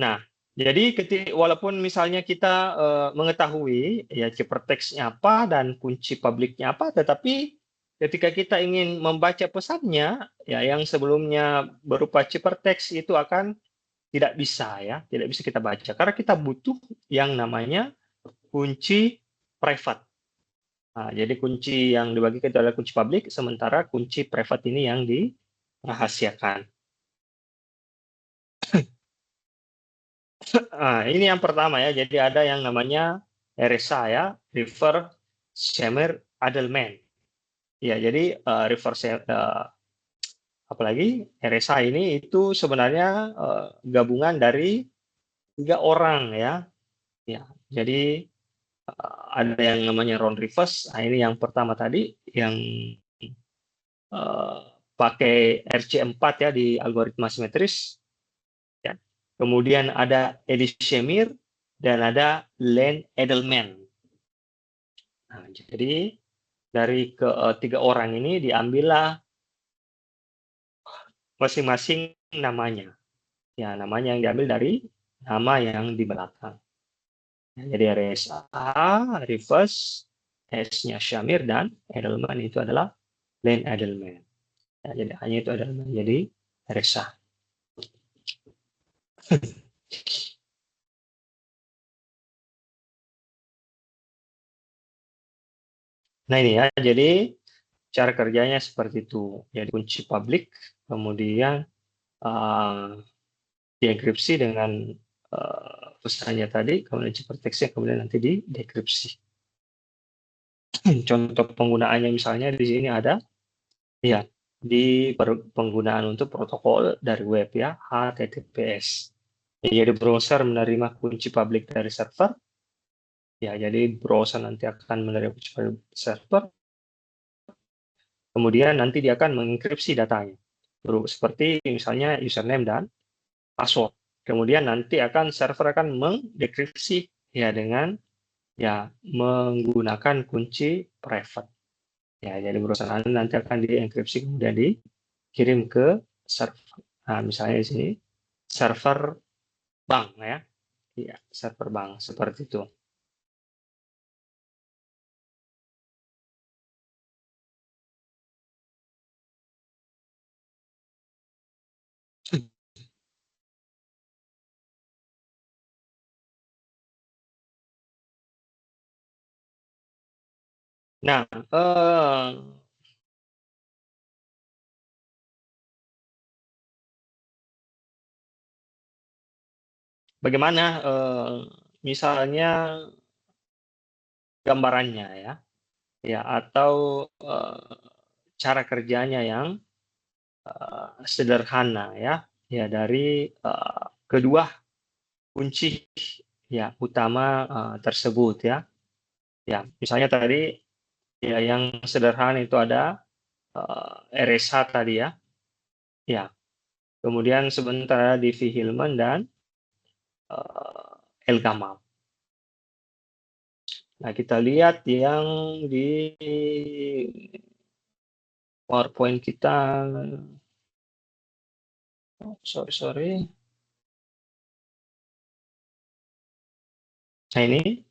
Nah, jadi walaupun misalnya kita mengetahui ya ciphertext-nya apa dan kunci publiknya apa, tetapi ketika kita ingin membaca pesannya, ya yang sebelumnya berupa ciphertext itu akan tidak bisa ya, tidak bisa kita baca karena kita butuh yang namanya kunci private. Nah, jadi kunci yang dibagikan itu adalah kunci publik, sementara kunci private ini yang dirahasiakan. Ini yang pertama ya. Jadi ada yang namanya RSA ya, Reverse Shamer Adelman. Ya, jadi apalagi RSA ini itu sebenarnya gabungan dari 3 orang ya. Ya, jadi ada yang namanya round reverse. Nah, ini yang pertama tadi yang eh, pakai RC4 ya di algoritma simetris. Ya. Kemudian ada Eddie Shemir dan ada Len Edelman. Nah, jadi dari ketiga orang ini diambillah masing-masing namanya. Ya, namanya yang diambil dari nama yang di belakang. Ya, jadi RSA, reverse, S-nya Shamir, dan Edelman itu adalah Len Edelman. Ya, jadi hanya itu adalah menjadi RSA. Nah ini ya, jadi cara kerjanya seperti itu. Jadi kunci publik, kemudian uh, dienkripsi dengan pesannya tadi, kemudian ciphertextnya kemudian nanti didekripsi. Contoh penggunaannya misalnya di sini ada, ya, di penggunaan untuk protokol dari web ya, HTTPS. Ya, jadi browser menerima kunci publik dari server, ya, jadi browser nanti akan menerima kunci publik server, kemudian nanti dia akan mengenkripsi datanya. Seperti misalnya username dan password. Kemudian nanti server akan mendekripsi ya dengan ya menggunakan kunci private. Ya, jadi browser nanti akan dienkripsi kemudian dikirim ke server. Nah, misalnya di sini server bank ya. Iya, server bank seperti itu. Nah, bagaimana misalnya gambarannya ya, ya atau cara kerjanya yang sederhana ya, ya dari kedua kunci ya utama tersebut ya. Ya, misalnya tadi ya yang sederhana itu ada RSH tadi ya. Ya, kemudian sebentar di V. Hillman dan El Gamal. Nah, kita lihat yang di PowerPoint kita. Oh, sorry. Nah, ini.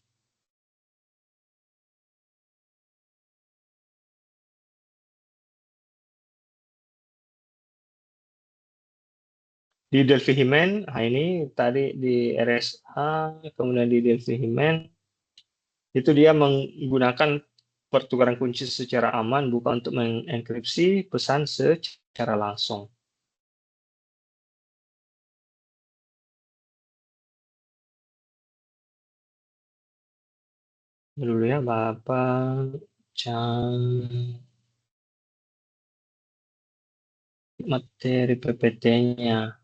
Di Delphi Himen, nah ini tadi di RSA, kemudian di Delphi Himen, itu dia menggunakan pertukaran kunci secara aman, bukan untuk mengenkripsi pesan secara langsung. Dulu ya, Bapak materi PPT-nya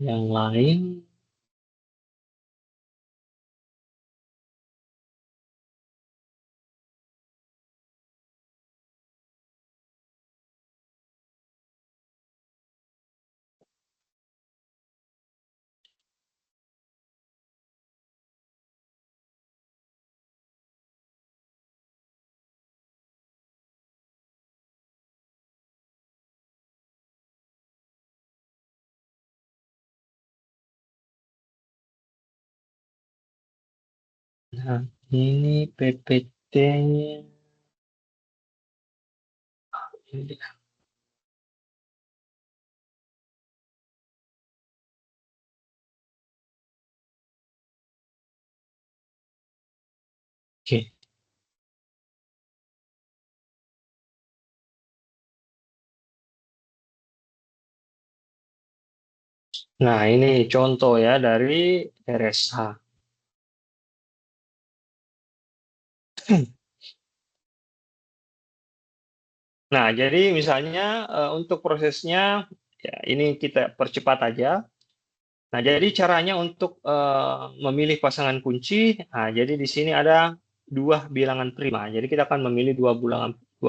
yang lain. Nah, ini PPT-nya. Oke. Nah, ini contoh ya dari RSH. Nah, jadi misalnya untuk prosesnya, ya ini kita percepat aja. Nah, jadi caranya untuk memilih pasangan kunci, nah, jadi di sini ada dua bilangan prima. Jadi kita akan memilih dua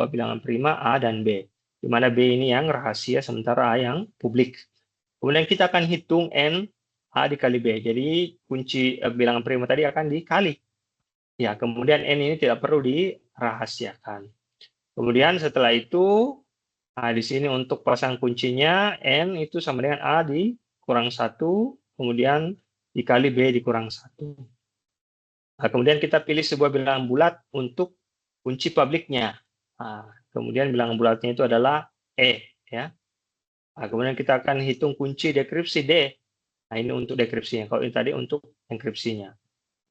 bilangan prima A dan B. Di mana B ini yang rahasia, sementara A yang publik. Kemudian kita akan hitung N A dikali B. Jadi kunci bilangan prima tadi akan dikali. Ya, kemudian N ini tidak perlu dirahasiakan. Kemudian setelah itu, nah di sini untuk pasang kuncinya N itu sama dengan A dikurang 1, kemudian dikali B dikurang 1. Nah, kemudian kita pilih sebuah bilangan bulat untuk kunci publiknya. Nah, kemudian bilangan bulatnya itu adalah E. Ya. Nah, kemudian kita akan hitung kunci dekripsi D. Nah, ini untuk dekripsinya. Kalau ini tadi untuk enkripsinya.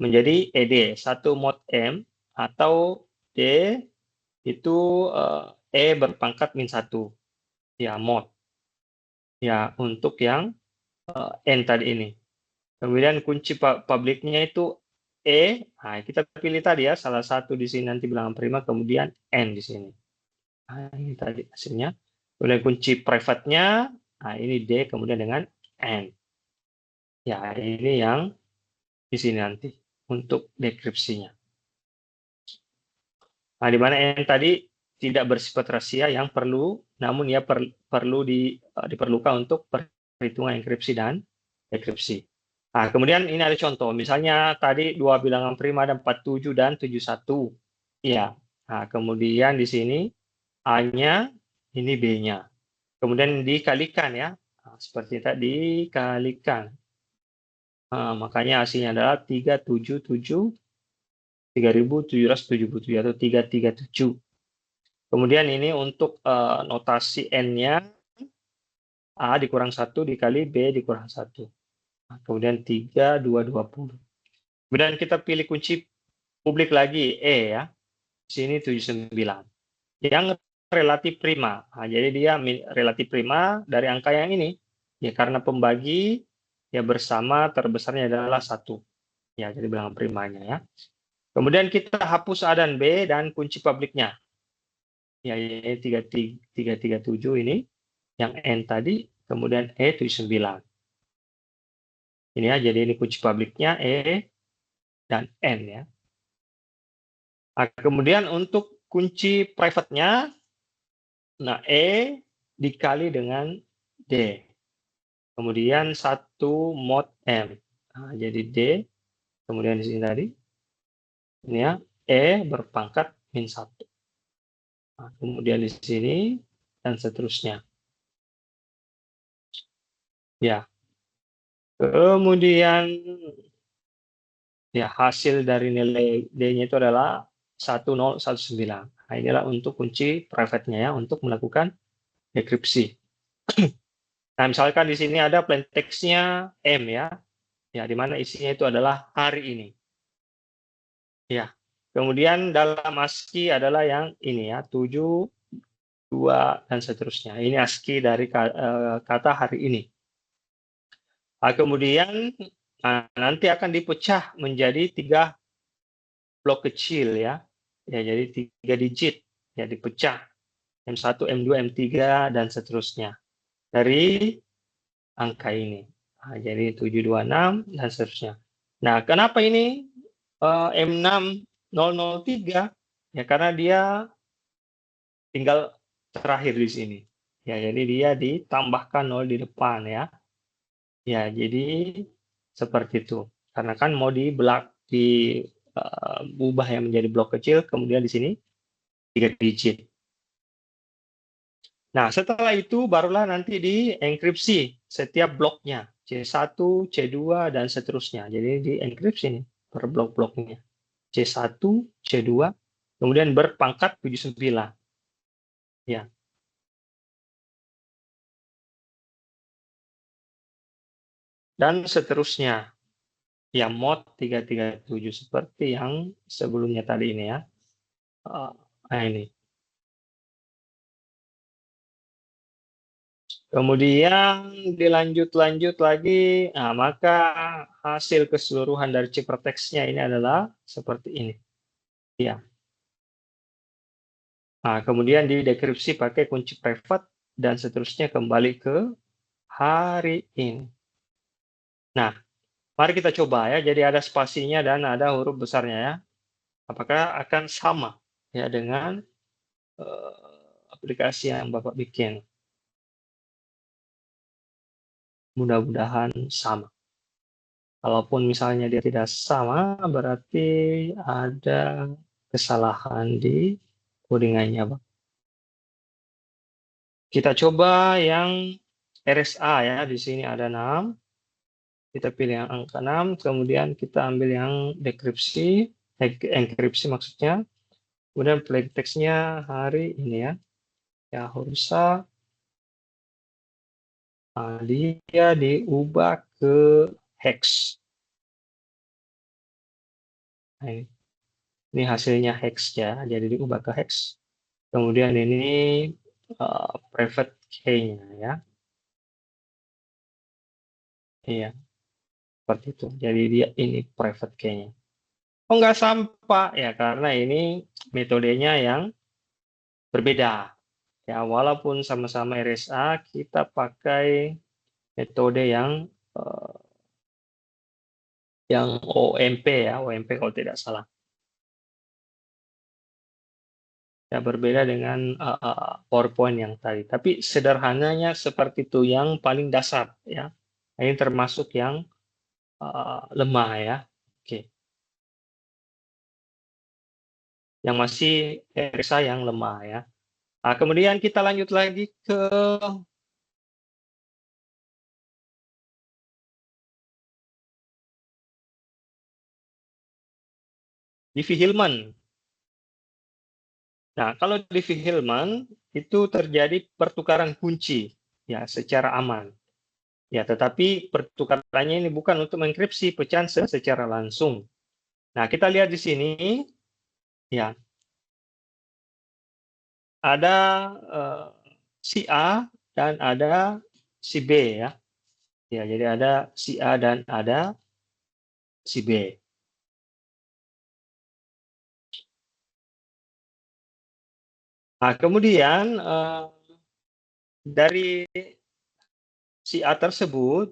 Menjadi ED, 1 mod M, atau D itu E berpangkat min 1. Ya, mod. Ya, untuk yang N tadi ini. Kemudian kunci publiknya itu E. Nah, kita pilih tadi ya, salah satu di sini nanti bilangan prima, kemudian N di sini. Nah, ini tadi hasilnya. Kemudian kunci private-nya, nah ini D, kemudian dengan N. Ya, ini yang di sini nanti untuk dekripsinya. Nah, di mana N tadi tidak bersifat rahasia yang perlu, namun ya perlu diperlukan untuk perhitungan enkripsi dan dekripsi. Nah, kemudian ini ada contoh, misalnya tadi dua bilangan prima ada 47 dan 71. Iya. Nah, kemudian di sini A-nya, ini B-nya. Kemudian dikalikan ya. Nah, seperti tadi dikalikan. Nah, makanya hasilnya adalah 3.777 atau 337. Kemudian ini untuk notasi N-nya, A dikurang 1 dikali B dikurang 1. Nah, kemudian 3.220. Kemudian kita pilih kunci publik lagi, E ya. Sini 79. Yang relatif prima. Nah, jadi dia relatif prima dari angka yang ini. Ya, karena pembagi ya bersama terbesarnya adalah 1. Ya, jadi bilangan primanya ya. Kemudian kita hapus A dan B dan kunci publiknya. Ya, ini 337 ini. Yang N tadi, kemudian E 79. Ini ya, jadi ini kunci publiknya E dan N ya. Nah, kemudian untuk kunci private-nya, nah E dikali dengan D. Kemudian 1 mod M. Nah, jadi D, kemudian di sini tadi, ini ya, E berpangkat min 1. Nah, kemudian di sini, dan seterusnya. Ya. Kemudian, ya hasil dari nilai D-nya itu adalah 1019. Nah, inilah untuk kunci private-nya ya, untuk melakukan dekripsi. Nah, misalkan di sini ada plain text-nya M ya, ya di mana isinya itu adalah hari ini. Ya. Kemudian dalam ASCII adalah yang ini ya, 7, 2 dan seterusnya. Ini ASCII dari kata hari ini. Nah, kemudian nanti akan dipecah menjadi 3 blok kecil ya. Ya, jadi 3 digit ya dipecah. M1, M2, M3 dan seterusnya. Dari angka ini. Nah, jadi 726 dan seterusnya. Nah, kenapa ini M6003? Ya karena dia tinggal terakhir di sini. Ya, jadi dia ditambahkan 0 di depan ya. Ya, jadi seperti itu. Karena kan mau diubah ya menjadi blok kecil, kemudian di sini 3 digit. Nah, setelah itu barulah nanti dienkripsi setiap bloknya, C1, C2, dan seterusnya. Jadi dienkripsi nih per blok-bloknya. C1, C2, kemudian berpangkat 79. Ya. Dan seterusnya. Ya, mod 337 seperti yang sebelumnya tadi ini ya. Nah, ini. Kemudian dilanjut-lanjut lagi, nah, maka hasil keseluruhan dari ciphertext-nya ini adalah seperti ini. Ya. Nah, kemudian didekripsi pakai kunci private dan seterusnya kembali ke hari ini. Nah, mari kita coba ya. Jadi ada spasinya dan ada huruf besarnya ya. Apakah akan sama ya dengan aplikasi yang Bapak bikin? Mudah-mudahan sama. Kalaupun misalnya dia tidak sama, berarti ada kesalahan di codingannya, Pak. Kita coba yang RSA ya, di sini ada 6. Kita pilih yang angka 6, kemudian kita ambil yang dekripsi, enkripsi maksudnya. Kemudian plain text-nya hari ini ya. Ya, Hursa. Nah, dia diubah ke hex. Nah, ini hasilnya hex ya, jadi diubah ke hex. Kemudian ini private key-nya ya. Iya, seperti itu. Jadi dia ini private key-nya. Oh, nggak sampai ya, karena ini metodenya yang berbeda. Ya, walaupun sama-sama RSA, kita pakai metode yang OMP ya, OMP kalau tidak salah. Ya, berbeda dengan PowerPoint yang tadi. Tapi sederhananya seperti itu, yang paling dasar ya. Ini termasuk yang lemah ya. Oke. Yang masih RSA yang lemah ya. Nah, kemudian kita lanjut lagi ke Diffie-Hellman. Nah, kalau Diffie-Hellman itu terjadi pertukaran kunci ya secara aman. Ya, tetapi pertukarannya ini bukan untuk mengenkripsi pecahan secara langsung. Nah, kita lihat di sini ya. Ada si A dan ada si B ya. Ya, jadi ada si A dan ada si B. Nah, kemudian dari si A tersebut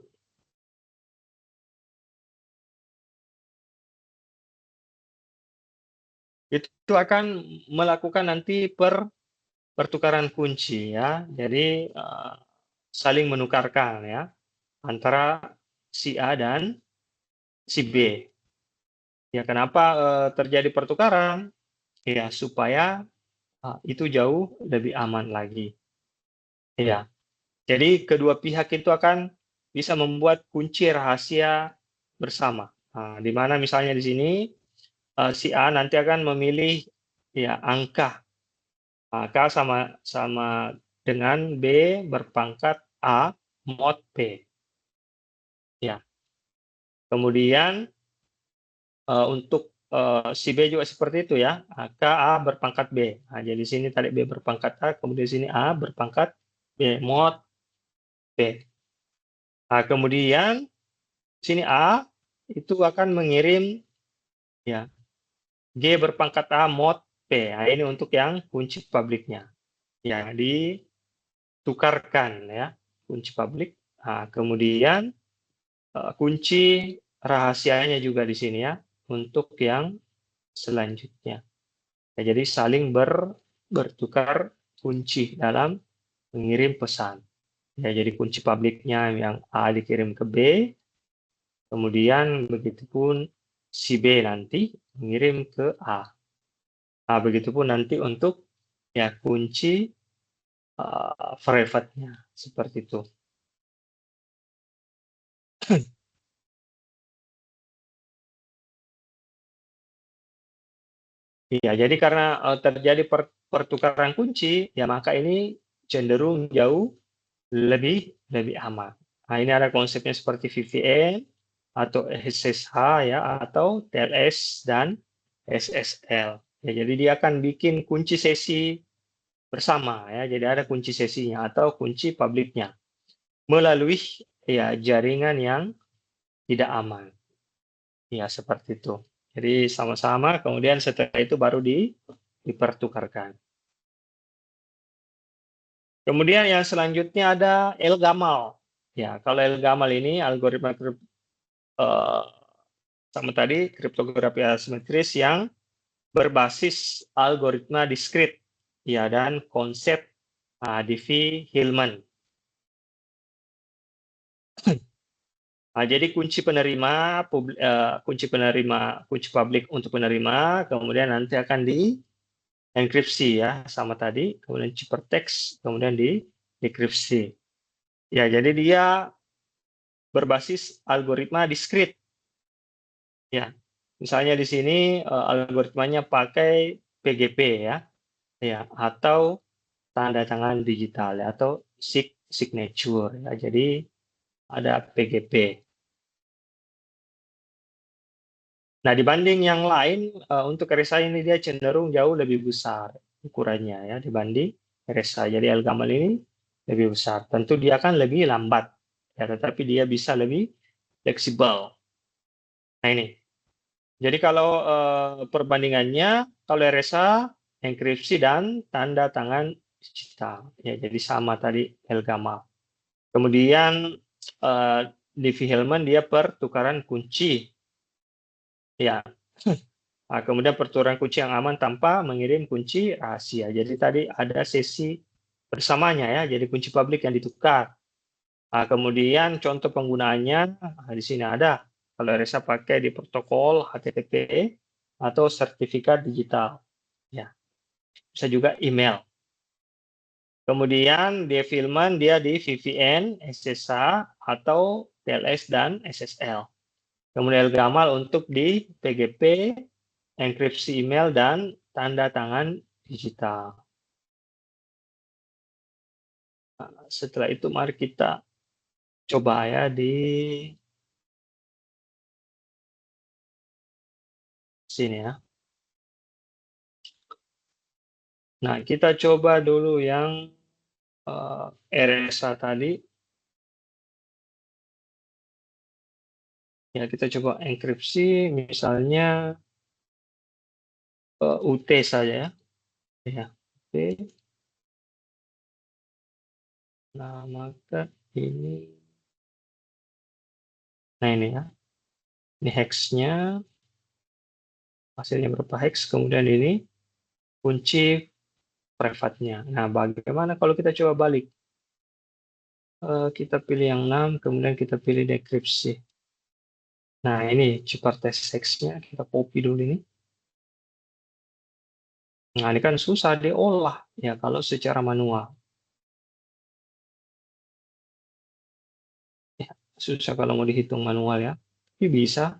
itu akan melakukan nanti pertukaran kunci ya. Jadi saling menukarkan ya antara si A dan si B. Ya, kenapa terjadi pertukaran? Ya, supaya itu jauh lebih aman lagi. Ya. Jadi kedua pihak itu akan bisa membuat kunci rahasia bersama. Nah, di mana misalnya di sini si A nanti akan memilih ya angka. Angka sama dengan B berpangkat A. mod P. Ya. Kemudian untuk si B juga seperti itu ya. KA berpangkat B. Nah, jadi sini tadi B berpangkat A, kemudian sini A berpangkat B, mod B. Nah, kemudian sini A itu akan mengirim ya G berpangkat A mod P. Nah, ini untuk yang kunci publiknya. Ya, ditukarkan ya kunci publik. Nah, kemudian kunci rahasianya juga di sini ya untuk yang selanjutnya. Ya, jadi saling bertukar kunci dalam mengirim pesan. Ya, jadi kunci publiknya yang A dikirim ke B, kemudian begitupun si B nanti mengirim ke A. Nah, begitupun nanti untuk ya kunci private-nya seperti itu. Iya, jadi karena terjadi pertukaran kunci, ya maka ini cenderung jauh lebih lebih aman. Nah, ini ada konsepnya seperti VPN atau SSH ya atau TLS dan SSL. Ya, jadi dia akan bikin kunci sesi bersama ya. Jadi ada kunci sesinya atau kunci publiknya melalui ya jaringan yang tidak aman. Ya, seperti itu. Jadi sama-sama kemudian setelah itu baru dipertukarkan. Kemudian yang selanjutnya ada El-Gamal. Ya, kalau El-Gamal ini algoritma sama tadi kriptografi asimetris yang berbasis algoritma diskrit ya dan konsep Diffie-Hellman. Nah, jadi kunci penerima kunci publik untuk penerima kemudian nanti akan dienkripsi ya sama tadi, kemudian ciphertext kemudian dekripsi. Ya, jadi dia berbasis algoritma diskrit. Ya, misalnya di sini algoritmanya pakai PGP ya, ya atau tanda tangan digital ya, atau signature ya. Jadi ada PGP. Nah, dibanding yang lain untuk RSA ini dia cenderung jauh lebih besar ukurannya ya dibanding RSA. Jadi Elgamal ini lebih besar. Tentu dia akan lebih lambat ya, tetapi dia bisa lebih fleksibel. Nah, ini. Jadi kalau perbandingannya, kalau RSA, enkripsi dan tanda tangan digital. Ya, jadi sama tadi Elgamal. Kemudian Diffie-Hellman dia pertukaran kunci. Ya. Nah, kemudian pertukaran kunci yang aman tanpa mengirim kunci rahasia. Jadi tadi ada sesi bersamanya ya. Jadi kunci publik yang ditukar. Nah, kemudian contoh penggunaannya di sini ada. Kalau RSA pakai di protokol HTTP atau sertifikat digital. Ya, bisa juga email. Kemudian Diffie-Hellman dia di VPN, SSH atau TLS dan SSL. Kemudian Gamal untuk di PGP, enkripsi email dan tanda tangan digital. Nah, setelah itu mari kita coba ya di sini ya. Nah, kita coba dulu yang RSA tadi. Ya, kita coba enkripsi misalnya UT saja ya. Ya, UT. Nah, maka ini ini ya. Ini hexnya, hasilnya berapa hex, kemudian ini kunci private-nya. Nah, bagaimana kalau kita coba balik? Kita pilih yang 6, kemudian kita pilih dekripsi. Nah, ini ciphertext hex-nya, kita copy dulu ini. Nah, ini kan susah diolah ya kalau secara manual. Ya, susah kalau mau dihitung manual ya. Tapi bisa.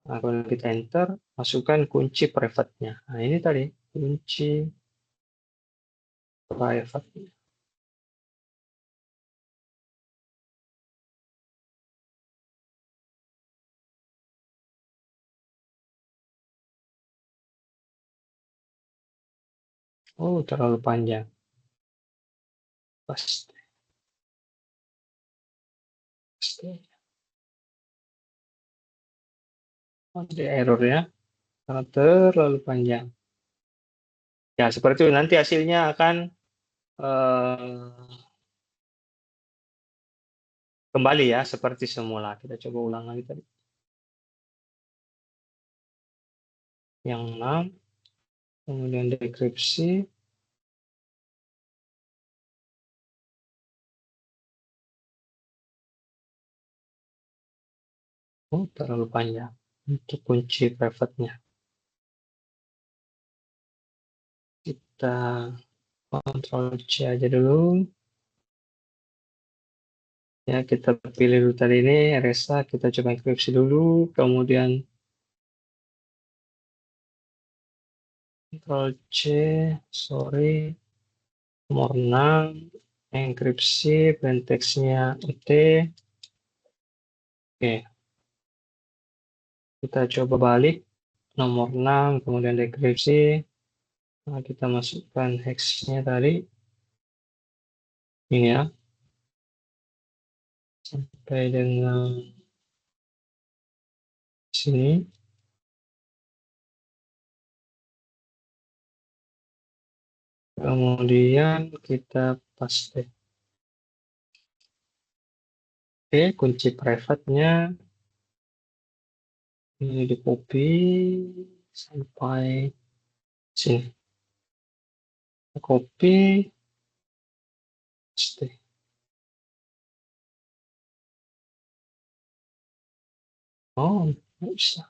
Nah, kalau kita enter, masukkan kunci private-nya. Nah, ini tadi kunci private. Oh, terlalu panjang. Paste. Paste. Oh, ada error ya. Karena terlalu panjang. Ya, seperti itu. Nanti hasilnya akan kembali ya, seperti semula. Kita coba ulang lagi tadi. Yang 6, kemudian dekripsi. Oh, terlalu panjang untuk kunci private-nya. Kita Ctrl C aja dulu. Ya, kita pilih dulu tadi ini, RSA, kita coba enkripsi dulu, kemudian Ctrl C, sorry, nomor 6, enkripsi, plaintext-nya UT. Oke, kita coba balik, nomor 6, kemudian dekripsi. Nah, kita masukkan hex-nya tadi, ini ya, sampai dengan sini. Kemudian kita paste. Oke, kunci private-nya ini di copy sampai sini. Copy, paste. Oh, nggak bisa.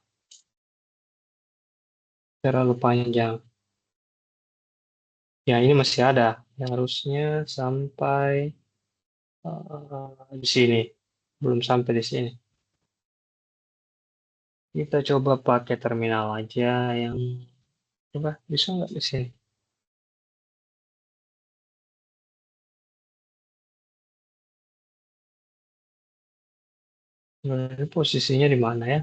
Terlalu panjang. Ya, ini masih ada. Ya, harusnya sampai di sini. Belum sampai di sini. Kita coba pakai terminal aja yang coba bisa nggak di sini? Ini posisinya di mana ya?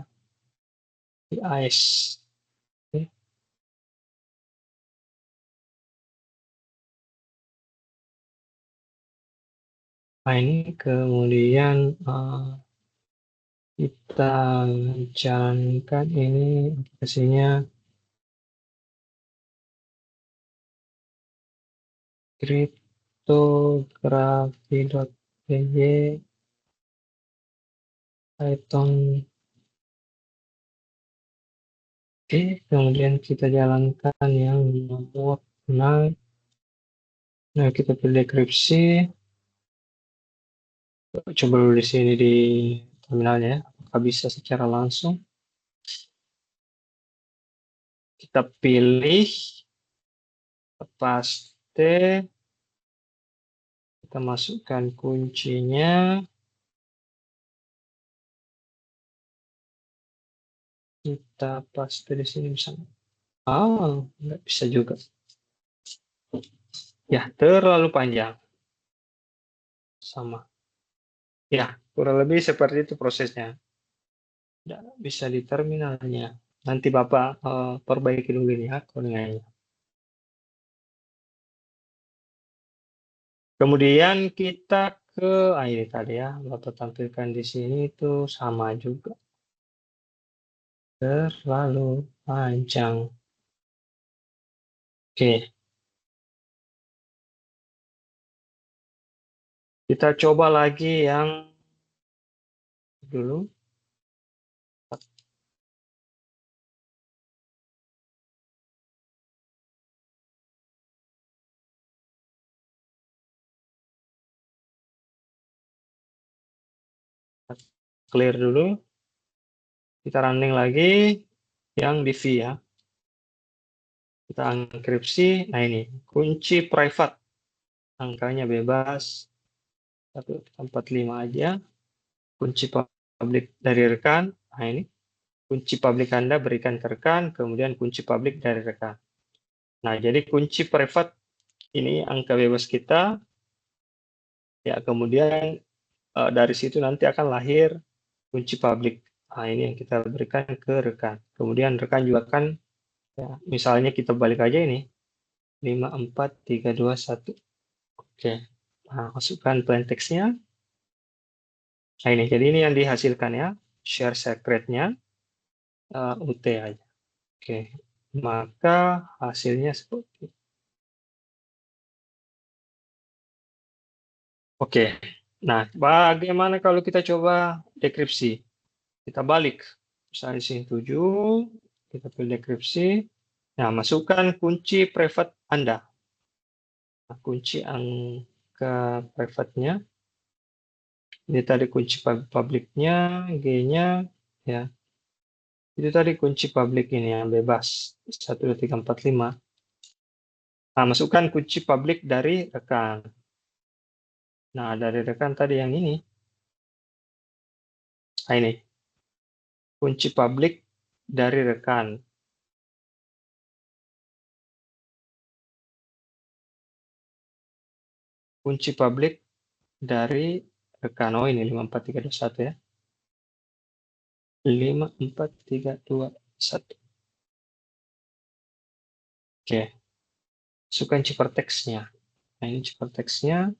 Di AS. Oke. Nah, ini kemudian kita jalankan ini aplikasinya cryptography.py Python. Oke, kemudian kita jalankan yang nomor 6. Nah, kita pilih dekripsi. Coba dulu di sini di terminalnya ya, apakah bisa secara langsung. Kita pilih, paste, kita masukkan kuncinya, kita paste di sini misalnya. Nggak bisa juga. Ya, terlalu panjang. Sama. Ya, kurang lebih seperti itu prosesnya. Tidak bisa di terminalnya. Nanti Bapak perbaiki dulu ini ya codingannya. Kemudian kita ke ini tadi ya, Bapak tampilkan di sini itu sama juga. Terlalu panjang. Oke. Kita coba lagi yang dulu. Clear dulu. Kita running lagi yang di V ya. Kita enkripsi. Nah ini, kunci private. Angkanya bebas. 145 aja. Kunci publik dari rekan. Nah ini, kunci publik Anda berikan ke rekan, kemudian kunci publik dari rekan. Nah, jadi kunci private ini angka bebas kita. Ya, kemudian dari situ nanti akan lahir kunci publik. Nah, ini yang kita berikan ke rekan. Kemudian rekan juga kan, ya, misalnya kita balik aja ini, 5, 4, 3, 2, 1. Oke. Nah, masukkan plain text-nya. Nah, ini. Jadi ini yang dihasilkan ya. Share secret-nya UT aja. Oke. Maka hasilnya seperti itu. Oke. Nah, bagaimana kalau kita coba dekripsi? Kita balik. Misalnya di sini 7, kita pilih dekripsi. Nah, masukkan kunci private Anda. Nah, kunci angka private-nya. Ini tadi kunci publiknya, G-nya, ya. Itu tadi kunci publik ini yang bebas. 1, 2, 3, 4, 5. Nah, masukkan kunci publik dari rekan. Nah, dari rekan tadi yang ini. Nah, ini. Kunci publik dari rekan. Kunci publik dari rekan. Oh, ini 5, 4, 3, 2, 1 ya. 5, 4, 3, 2, 1. Oke. Masukkan ciphertext-nya. Nah, ini ciphertext-nya.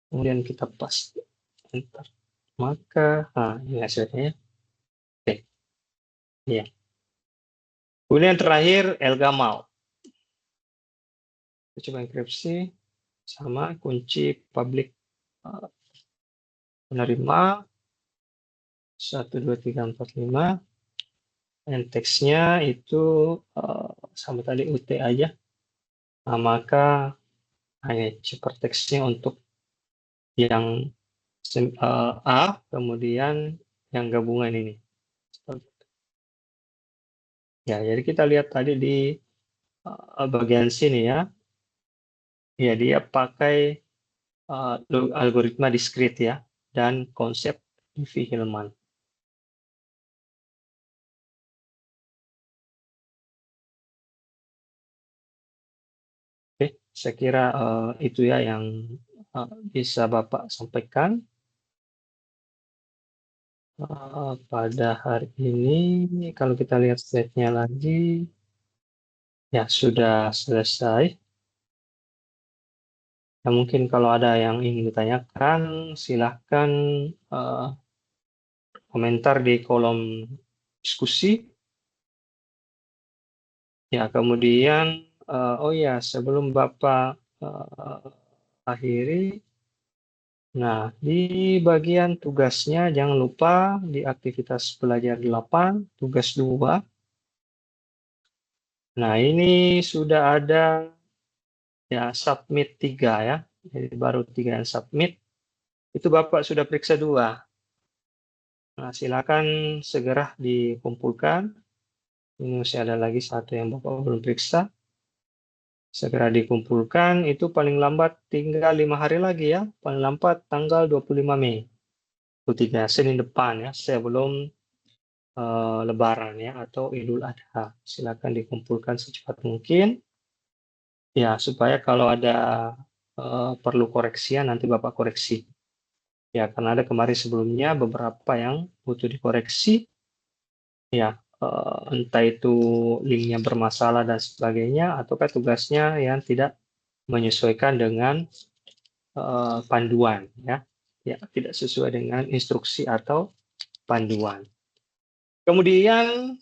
Kemudian kita paste. Enter. Maka, nah, ini hasilnya. Oke. Iya. Kemudian yang terakhir, Elgamal. Kita coba enkripsi. Sama kunci publik penerima. 1, 2, 3, 4, 5. Dan teksnya itu sama tadi UT aja. Nah, maka hanya ciphertext-nya untuk yang A, kemudian yang gabungan ini. Ya, jadi kita lihat tadi di bagian sini ya. Ya, dia pakai algoritma diskrit ya, dan konsep Diffie-Hellman. Oke, saya kira itu ya yang bisa Bapak sampaikan pada hari ini. Kalau kita lihat slide-nya lagi, ya sudah selesai. Ya, mungkin kalau ada yang ingin ditanyakan, silahkan komentar di kolom diskusi. Ya, kemudian, oh ya, sebelum Bapak akhiri, nah, di bagian tugasnya jangan lupa di aktivitas belajar 8, tugas 2. Nah, ini sudah ada ya submit 3 ya. Jadi baru 3 yang submit. Itu Bapak sudah periksa 2. Nah, silakan segera dikumpulkan. Ini masih ada lagi 1 yang Bapak belum periksa. Segera dikumpulkan, itu paling lambat tinggal 5 hari lagi ya. Paling lambat tanggal 25 Mei. 3 Senin depan ya, sebelum Lebaran ya, atau Idul Adha. Silakan dikumpulkan secepat mungkin. Ya, supaya kalau ada perlu koreksian, nanti Bapak koreksi. Ya, karena ada kemarin sebelumnya beberapa yang butuh dikoreksi. Ya, entah itu linknya bermasalah dan sebagainya, ataukah tugasnya yang tidak menyesuaikan dengan panduan. Ya, tidak sesuai dengan instruksi atau panduan. Kemudian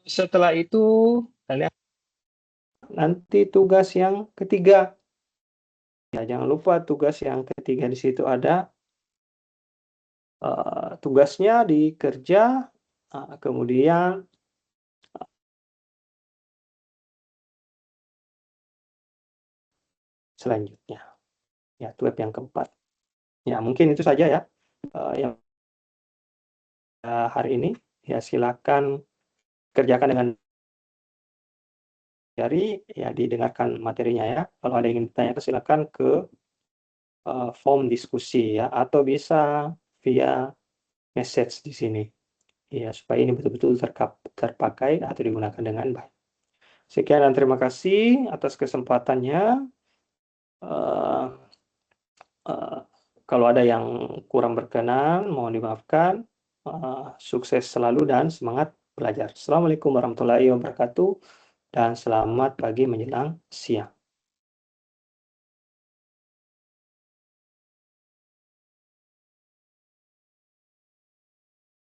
setelah itu kalian nanti tugas yang ketiga. Ya, jangan lupa tugas yang ketiga di situ ada tugasnya di kerja, kemudian selanjutnya. Ya, tab yang keempat. Ya, mungkin itu saja ya yang hari ini. Ya, silakan kerjakan dengan jari, ya didengarkan materinya ya. Kalau ada yang ingin ditanyakan silakan ke form diskusi ya, atau bisa via message di sini. Ya, supaya ini betul-betul terpakai atau digunakan dengan baik. Sekian dan terima kasih atas kesempatannya. Kalau ada yang kurang berkenan, mohon dimaafkan. Sukses selalu dan semangat belajar. Assalamualaikum warahmatullahi wabarakatuh dan selamat pagi menjelang siang.